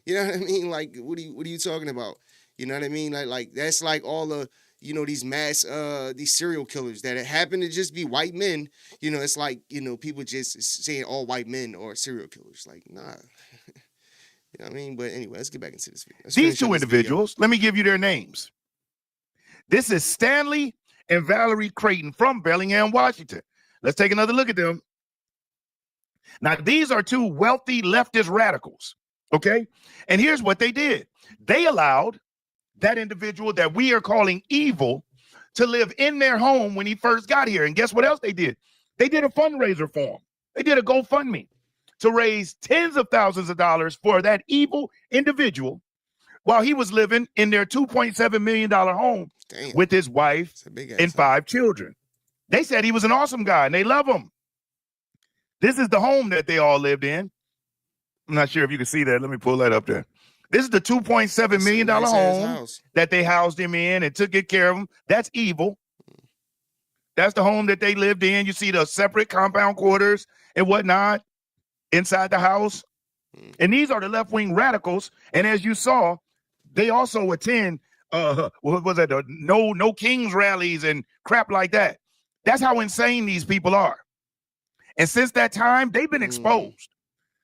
You know what I mean? Like, what are you talking about? You know what I mean? Like that's like all the, you know, these mass these serial killers that happen to just be white men. You know, it's like, you know, people just saying all white men are serial killers. Like, nah. You know what I mean? But anyway, let's get back into this video. These two individuals, let me give you their names. This is Stanley and Valerie Creighton from Bellingham, Washington. Let's take another look at them. Now, these are two wealthy leftist radicals, okay? And here's what they did. They allowed that individual that we are calling evil to live in their home when he first got here. And guess what else they did? They did a fundraiser for him. They did a GoFundMe to raise tens of thousands of dollars for that evil individual while he was living in their $2.7 million home with his wife and 5 children. They said he was an awesome guy and they love him. This is the home that they all lived in. I'm not sure if you can see that. Let me pull that up there. This is the $2.7 million home that they housed him in and took good care of him. That's evil. That's the home that they lived in. You see the separate compound quarters and whatnot inside the house. And these are the left-wing radicals. And as you saw, they also attend what was that? No Kings rallies and crap like that. That's how insane these people are. And since that time, they've been exposed.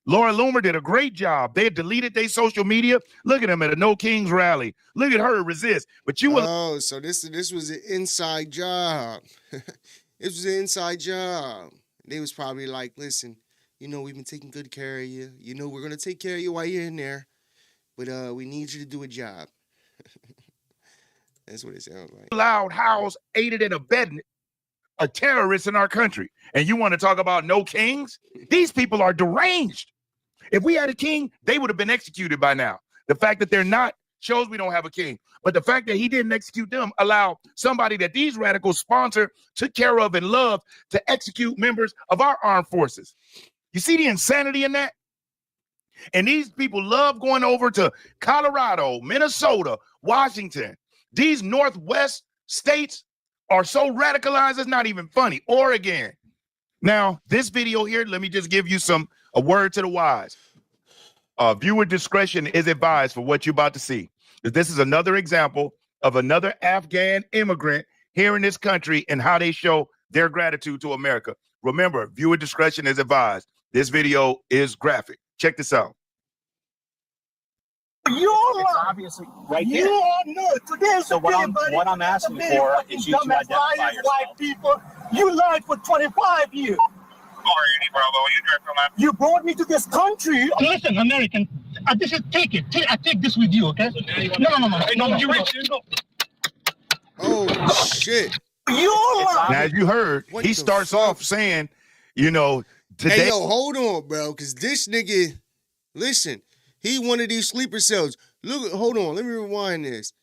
Laura Loomer did a great job. They had deleted their social media. Look at them at a No Kings rally. Look at her resist. But you will. Oh, so this was an inside job. It was an inside job. They was probably like, listen, you know, we've been taking good care of you. You know, we're gonna take care of you while you're in there, but we need you to do a job. That's what it sounds like. Allowed, housed, aided, and abetted a terrorist in our country. And you want to talk about no kings? These people are deranged. If we had a king, they would have been executed by now. The fact that they're not shows we don't have a king. But the fact that he didn't execute them allowed somebody that these radicals sponsor, took care of, and love to execute members of our armed forces. You see the insanity in that? And these people love going over to Colorado, Minnesota, Washington. These Northwest states are so radicalized, it's not even funny. Oregon. Now, this video here, let me just give you a word to the wise. Viewer discretion is advised for what you're about to see. This is another example of another Afghan immigrant here in this country and how they show their gratitude to America. Remember, viewer discretion is advised. This video is graphic. Check this out. You're obviously right there. You are not. Today's so what I'm asking for is you to identify yourself. White people, you lied for 25 years. You brought me to this country. Listen, American, take it. I take this with you, okay? No. Oh, shit. Now, as you heard, he starts off saying, you know, today. Hey, yo, hold on, bro, because this nigga, listen, he one of these sleeper cells. Look, hold on, let me rewind this.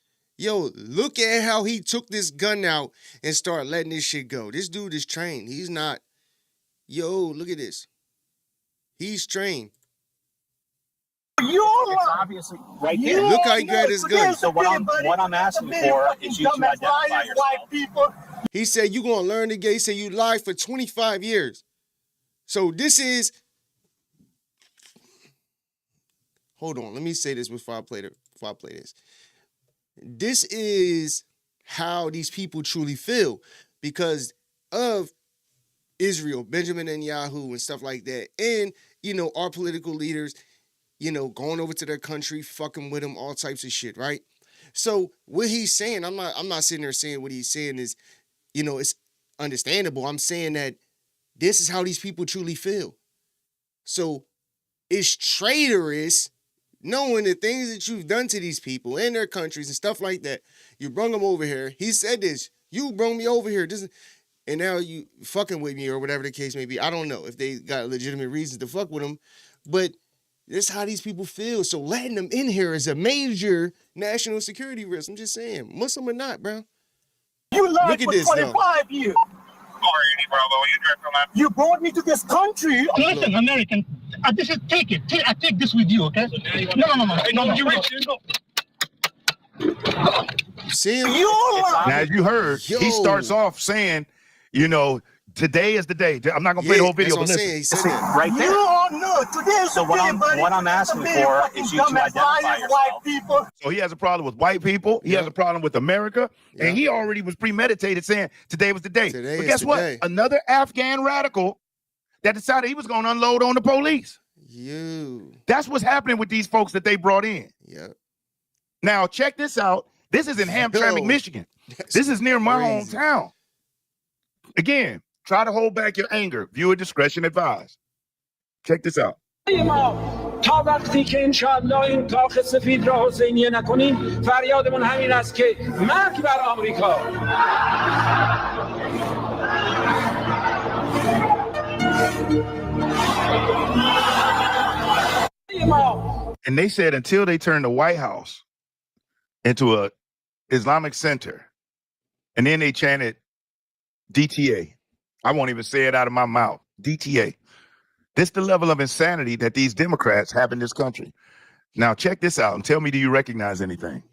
Yo, look at how he took this gun out and started letting this shit go. This dude is trained. He's not. Yo, look at this. He's trained. It's obviously right there. Look how he grabbed his gun. So what I'm asking for is you to identify yourself. He said you gonna learn the game. He said you lied for 25 years. So this is. Hold on, let me say this before I play this. This is how these people truly feel because of Israel, Benjamin Netanyahu and stuff like that. And, our political leaders, going over to their country, fucking with them, all types of shit, right? So what he's saying, I'm not sitting there saying what he's saying is, it's understandable. I'm saying that this is how these people truly feel. So it's traitorous knowing the things that you've done to these people and their countries and stuff like that. You brung them over here. He said this. You brung me over here. And now you fucking with me or whatever the case may be. I don't know if they got legitimate reasons to fuck with him. But that's how these people feel. So letting them in here is a major national security risk. I'm just saying. Muslim or not, bro. You lied for 25 years. You brought me to this country. Listen, American, take it. I take this with you, okay? No, you rich. See, now as you heard, he starts off saying, today is the day. I'm not gonna play the whole video, but listen, right there. So what I'm asking for is you to identify yourself. So he has a problem with white people. He has a problem with America, and he already was premeditated saying today was the day. But guess what? Another Afghan radical that decided he was going to unload on the police. That's what's happening with these folks that they brought in. Now check this out. This is in Hamtramck, Michigan. This is near my hometown. Again, try to hold back your anger. Viewer discretion advised. Check this out. تا وقتی که انشاءالله این کاخ سفید را حسینیه نکنیم فریادمون همین است که مرگ بر آمریکا. And they said until they turned the White House into a Islamic center, and then they chanted DTA. I won't even say it out of my mouth. DTA. This is the level of insanity that these Democrats have in this country. Now check this out and tell me, do you recognize anything?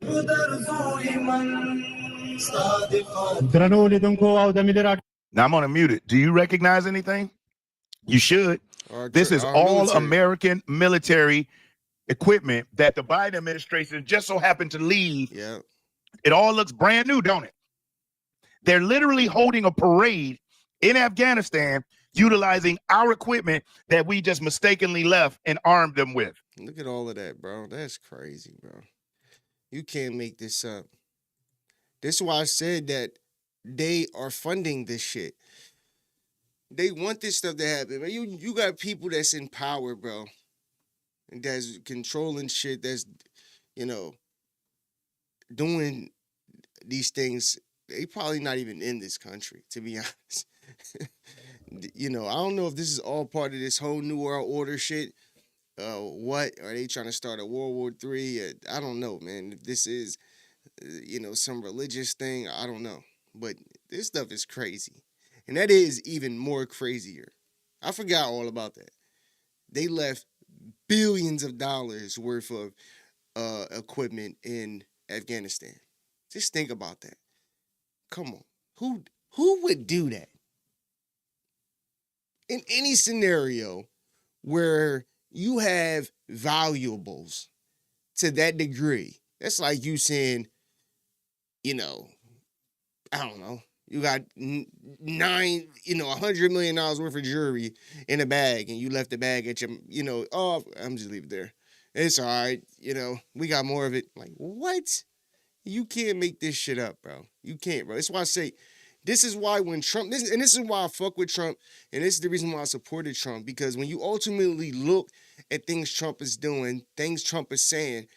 Now I'm gonna mute it. Do you recognize anything? You should. This is all American military equipment that the Biden administration just so happened to leave. It all looks brand new, don't it? They're literally holding a parade in Afghanistan utilizing our equipment that we just mistakenly left and armed them with. Look at all of that, bro. That's crazy, bro. You can't make this up. This is why I said that they are funding this shit. They want this stuff to happen. Man, you got people that's in power, bro. And that's controlling shit, that's, doing these things. They probably not even in this country, to be honest. I don't know if this is all part of this whole New World Order shit. What are they trying to start a World War III? I don't know, man. If this is, some religious thing, I don't know. But this stuff is crazy, and that is even more crazier. I forgot all about that. They left billions of dollars worth of equipment in Afghanistan. Just think about that. Come on, who would do that? In any scenario where you have valuables to that degree, that's like you saying, I don't know, you got $100 million worth of jewelry in a bag and you left the bag at your, I'm just leave it there. It's all right. We got more of it. Like, what? You can't make this shit up, bro. You can't, bro. That's why I say, this is why when Trump, this is why I fuck with Trump, and this is the reason why I supported Trump, because when you ultimately look at things Trump is doing, things Trump is saying,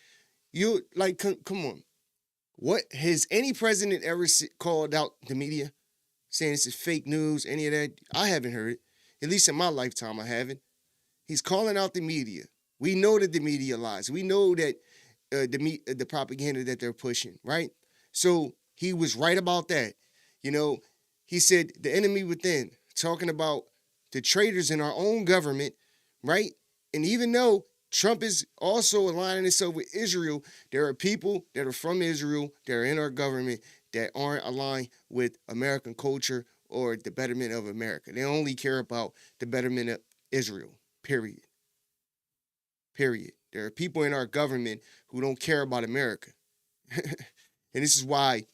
you like, come on. What has any president ever called out the media saying this is fake news, any of that? I haven't heard it. At least in my lifetime, I haven't. He's calling out the media. We know that the media lies. We know that the propaganda that they're pushing, right? So he was right about that. You know, he said the enemy within, talking about the traitors in our own government, right? And even though Trump is also aligning himself with Israel, there are people that are from Israel that are in our government that aren't aligned with American culture or the betterment of America. They only care about the betterment of Israel, period. Period. There are people in our government who don't care about America. And this is why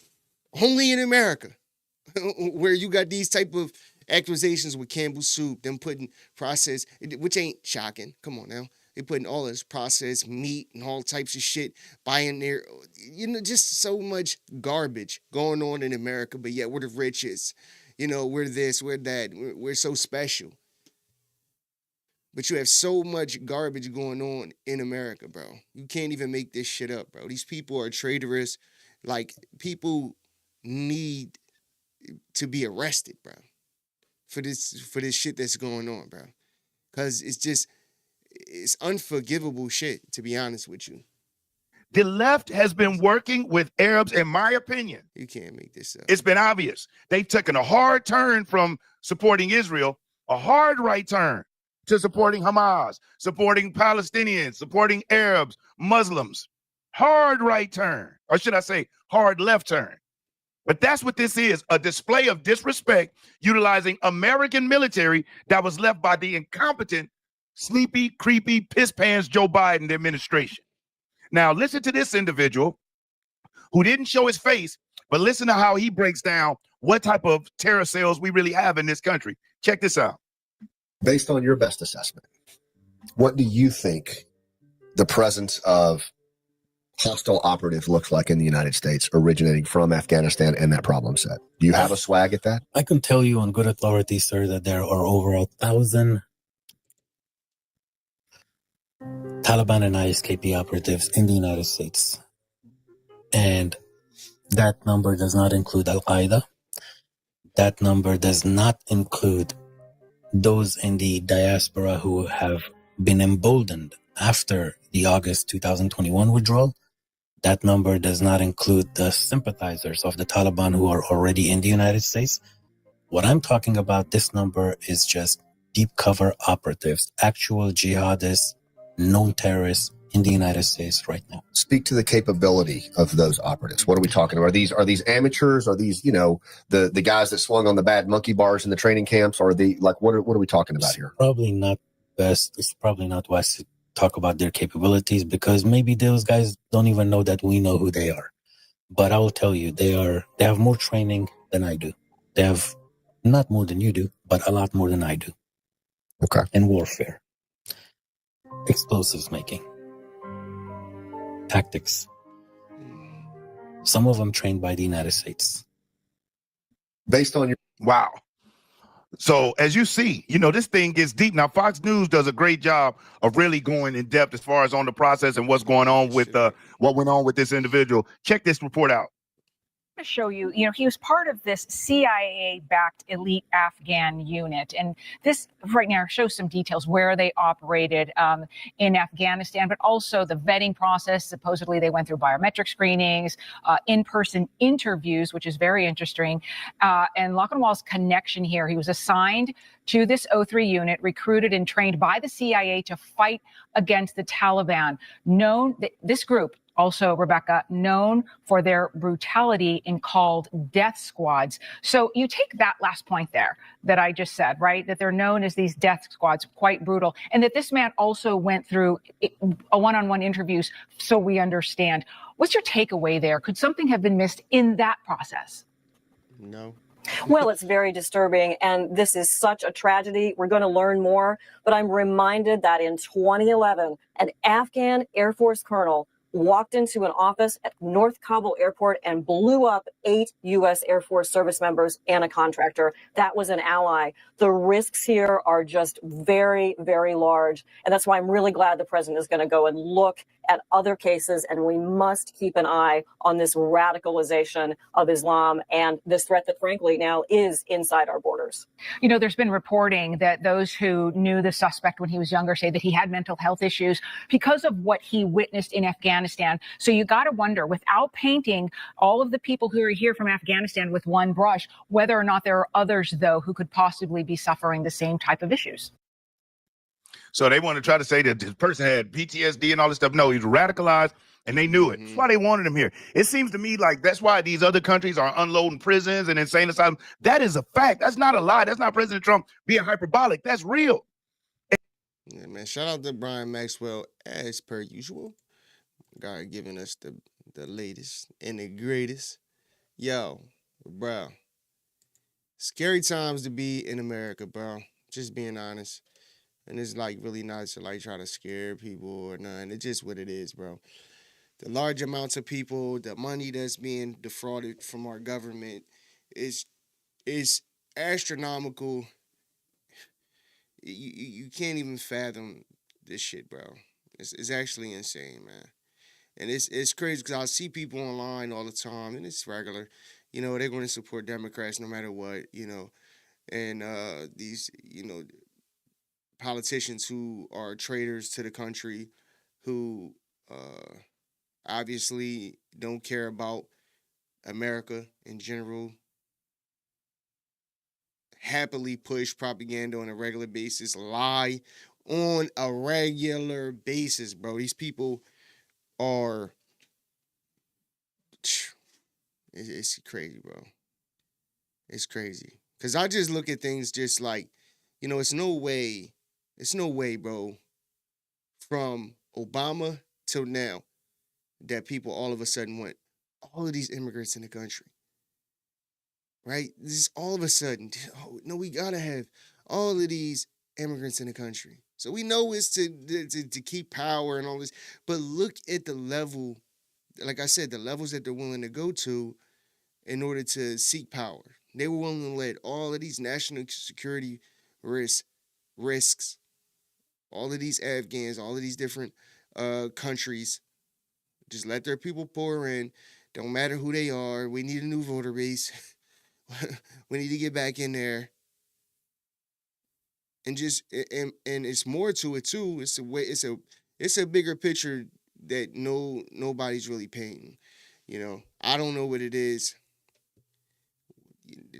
only in America, where you got these type of accusations with Campbell Soup, them putting processed, which ain't shocking. Come on now. They putting all this processed meat and all types of shit, buying their, just so much garbage going on in America, but yet we're the richest. We're this, we're that. We're so special. But you have so much garbage going on in America, bro. You can't even make this shit up, bro. These people are traitorous. Like, people need to be arrested, bro, for this shit that's going on, bro. Because it's unforgivable shit, to be honest with you. The left has been working with Arabs, in my opinion. You can't make this up. It's been obvious. They've taken a hard turn from supporting Israel, a hard right turn to supporting Hamas, supporting Palestinians, supporting Arabs, Muslims. Hard right turn, or should I say hard left turn. But that's what this is, a display of disrespect utilizing American military that was left by the incompetent, sleepy, creepy, piss pants Joe Biden administration. Now, listen to this individual who didn't show his face, but listen to how he breaks down what type of terror cells we really have in this country. Check this out. Based on your best assessment, what do you think the presence of hostile operatives looks like in the United States originating from Afghanistan and that problem set? Do you have a swag at that? I can tell you on good authority, sir, that there are over 1,000 Taliban and ISKP operatives in the United States. And that number does not include Al-Qaeda. That number does not include those in the diaspora who have been emboldened after the August 2021 withdrawal. That number does not include the sympathizers of the Taliban who are already in the United States. What I'm talking about, this number is just deep cover operatives, actual jihadists, known terrorists in the United States right now. Speak to the capability of those operatives. What are we talking about? Are these amateurs? Are these, the guys that swung on the bad monkey bars in the training camps? Or what are we talking about here? Probably not best. It's probably not wise to talk about their capabilities because maybe those guys don't even know that we know who they are. But I will tell you, they have more training than I do. They have not more than you do, but a lot more than I do. Okay. In warfare. Explosives making. Tactics. Some of them trained by the United States. Based on your... Wow. So as you see, this thing gets deep. Now, Fox News does a great job of really going in depth as far as on the process and what's going on with what went on with this individual. Check this report out. To show you, he was part of this CIA-backed elite Afghan unit. And this right now shows some details where they operated in Afghanistan, but also the vetting process. Supposedly they went through biometric screenings, in-person interviews, which is very interesting. And Lockenwall's connection here, he was assigned to this O3 unit, recruited and trained by the CIA to fight against the Taliban. This group, also, Rebecca, known for their brutality and called death squads. So you take that last point there that I just said, right? That they're known as these death squads, quite brutal. And that this man also went through a one-on-one interviews so we understand. What's your takeaway there? Could something have been missed in that process? No. Well, it's very disturbing, and this is such a tragedy. We're going to learn more, but I'm reminded that in 2011, an Afghan Air Force colonel walked into an office at North Kabul Airport and blew up 8 U.S. Air Force service members and a contractor. That was an ally. The risks here are just very, very large. And that's why I'm really glad the president is going to go and look at other cases, and we must keep an eye on this radicalization of Islam and this threat that, frankly, now is inside our borders. You know, there's been reporting that those who knew the suspect when he was younger say that he had mental health issues because of what he witnessed in Afghanistan. So you got to wonder, without painting all of the people who are here from Afghanistan with one brush, whether or not there are others, though, who could possibly be suffering the same type of issues. So they want to try to say that this person had PTSD and all this stuff. No, he's radicalized, and they knew it. That's why they wanted him here. It seems to me like that's why these other countries are unloading prisons and insane asylums. That is a fact. That's not a lie. That's not President Trump being hyperbolic. That's real. Yeah, man. Shout out to Brian Maxwell, as per usual. Guy giving us the latest and the greatest. Yo, bro. Scary times to be in America, bro. Just being honest. And it's like really not to like try to scare people or nothing. It's just what it is, bro. The large amounts of people, the money that's being defrauded from our government is astronomical. You can't even fathom this shit, bro. It's actually insane, man. And it's crazy because I see people online all the time, and it's regular. You know, they're going to support Democrats no matter what, you know. And these, you know, politicians who are traitors to the country, who obviously don't care about America in general, happily push propaganda on a regular basis, lie on a regular basis, bro. These people are, it's crazy, bro. It's crazy. Because I just look at things just like, you know, it's no way, bro, from Obama till now that people all of a sudden want all of these immigrants in the country. Right? This is all of a sudden, oh, no, we got to have all of these immigrants in the country. So we know it's to keep power and all this. But look at the level, like I said, the levels that they're willing to go to in order to seek power. They were willing to let all of these national security risks, all of these Afghans, all of these different countries, just let their people pour in. Don't matter who they are. We need a new voter base. We need to get back in there. And just and it's more to it too. It's a bigger picture that nobody's really painting. You know, I don't know what it is.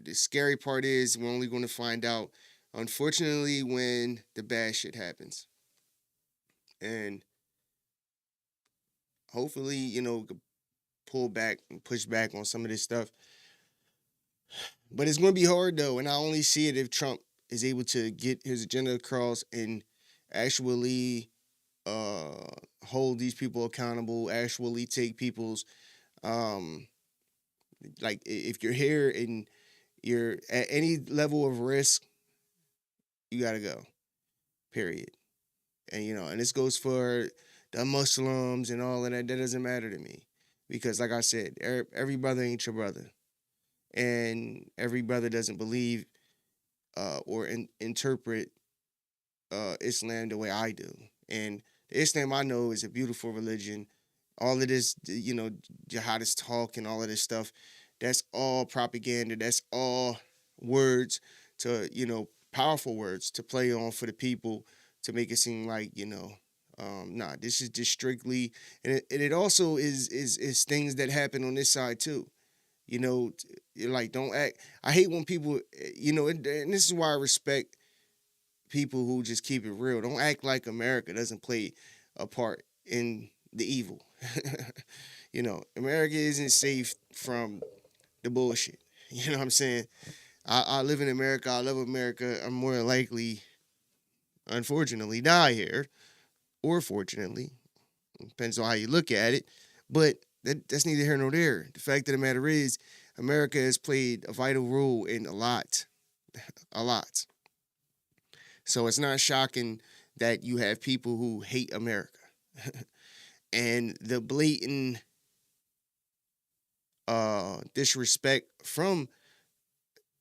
The scary part is we're only going to find out, unfortunately, when the bad shit happens. And hopefully, you know, pull back and push back on some of this stuff. But it's going to be hard, though, and I only see it if Trump is able to get his agenda across and actually hold these people accountable, actually take people's, like, if you're here and you're at any level of risk, you got to go, period. And, you know, and this goes for the Muslims and all of that. That doesn't matter to me because, like I said, every brother ain't your brother. And every brother doesn't believe or interpret Islam the way I do. And the Islam I know is a beautiful religion. All of this, you know, jihadist talk and all of this stuff, that's all propaganda. That's all words to, you know, powerful words to play on for the people to make it seem like, you know, nah, this is just strictly, and it also is things that happen on this side too. You know, like, don't act. I hate when people, you know, and this is why I respect people who just keep it real. Don't act like America doesn't play a part in the evil. You know, America isn't safe from the bullshit. You know what I'm saying? I live in America. I love America. I'm more likely, unfortunately, die here, or fortunately. Depends on how you look at it. But that's neither here nor there. The fact of the matter is, America has played a vital role in a lot. So it's not shocking that you have people who hate America. And the blatant disrespect from,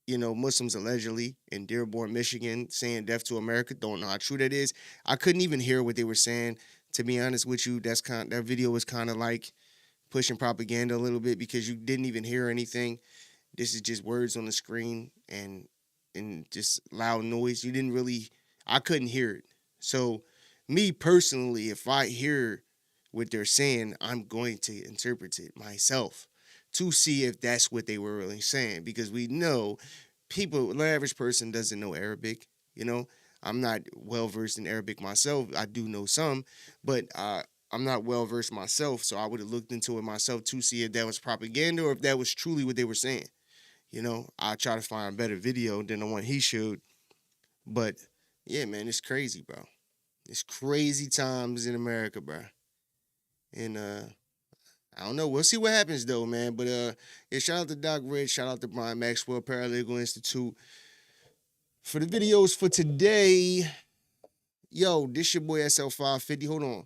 you know, Muslims allegedly in Dearborn, Michigan, saying death to America. Don't know how true that is. I couldn't even hear what they were saying. To be honest with you, that video was kind of like pushing propaganda a little bit because you didn't even hear anything. This is just words on the screen and just loud noise. I couldn't hear it. So me personally, if I hear what they're saying, I'm going to interpret it myself to see if that's what they were really saying, because we know the average person doesn't know Arabic. I'm not well-versed in Arabic myself. I do know some, but I'm not well-versed myself, so I would have looked into it myself to see if that was propaganda or if that was truly what they were saying. I try to find a better video than the one he showed. But, yeah, man, it's crazy, bro. It's crazy times in America, bro. And I don't know. We'll see what happens, though, man. But, yeah, shout out to Doc Rich. Shout out to Brian Maxwell, Paralegal Institute. For the videos for today, yo, this your boy SL550. Hold on.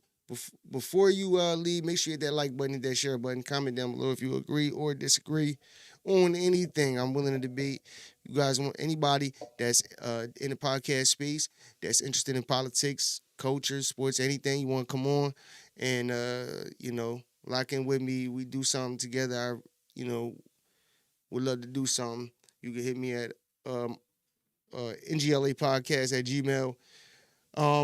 Before you leave, make sure you hit that like button, hit that share button. Comment down below if you agree or disagree on anything. I'm willing to debate. You guys want anybody that's in the podcast space, that's interested in politics, culture, sports, anything, you want to come on and, lock in with me. We do something together. Would love to do something. You can hit me at NGLA podcast at Gmail.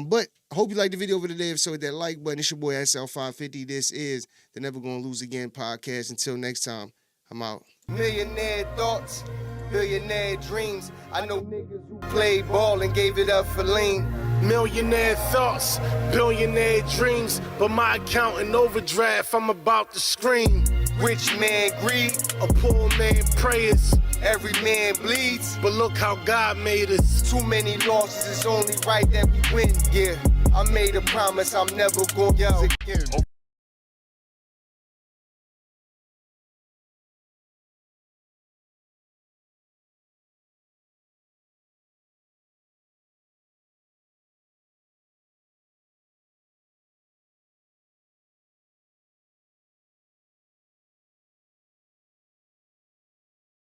But hope you liked the video for today. If so, hit that like button. It's your boy SL550. This is the Never Gonna Lose Again podcast. Until next time, I'm out. Millionaire thoughts, billionaire dreams. I know niggas who played ball and gave it up for lean. Millionaire thoughts, billionaire dreams, but my account in overdraft, I'm about to scream. Rich man greed, a poor man prayers. Every man bleeds, but look how God made us. Too many losses, it's only right that we win. Yeah, I made a promise I'm never gonna lose again.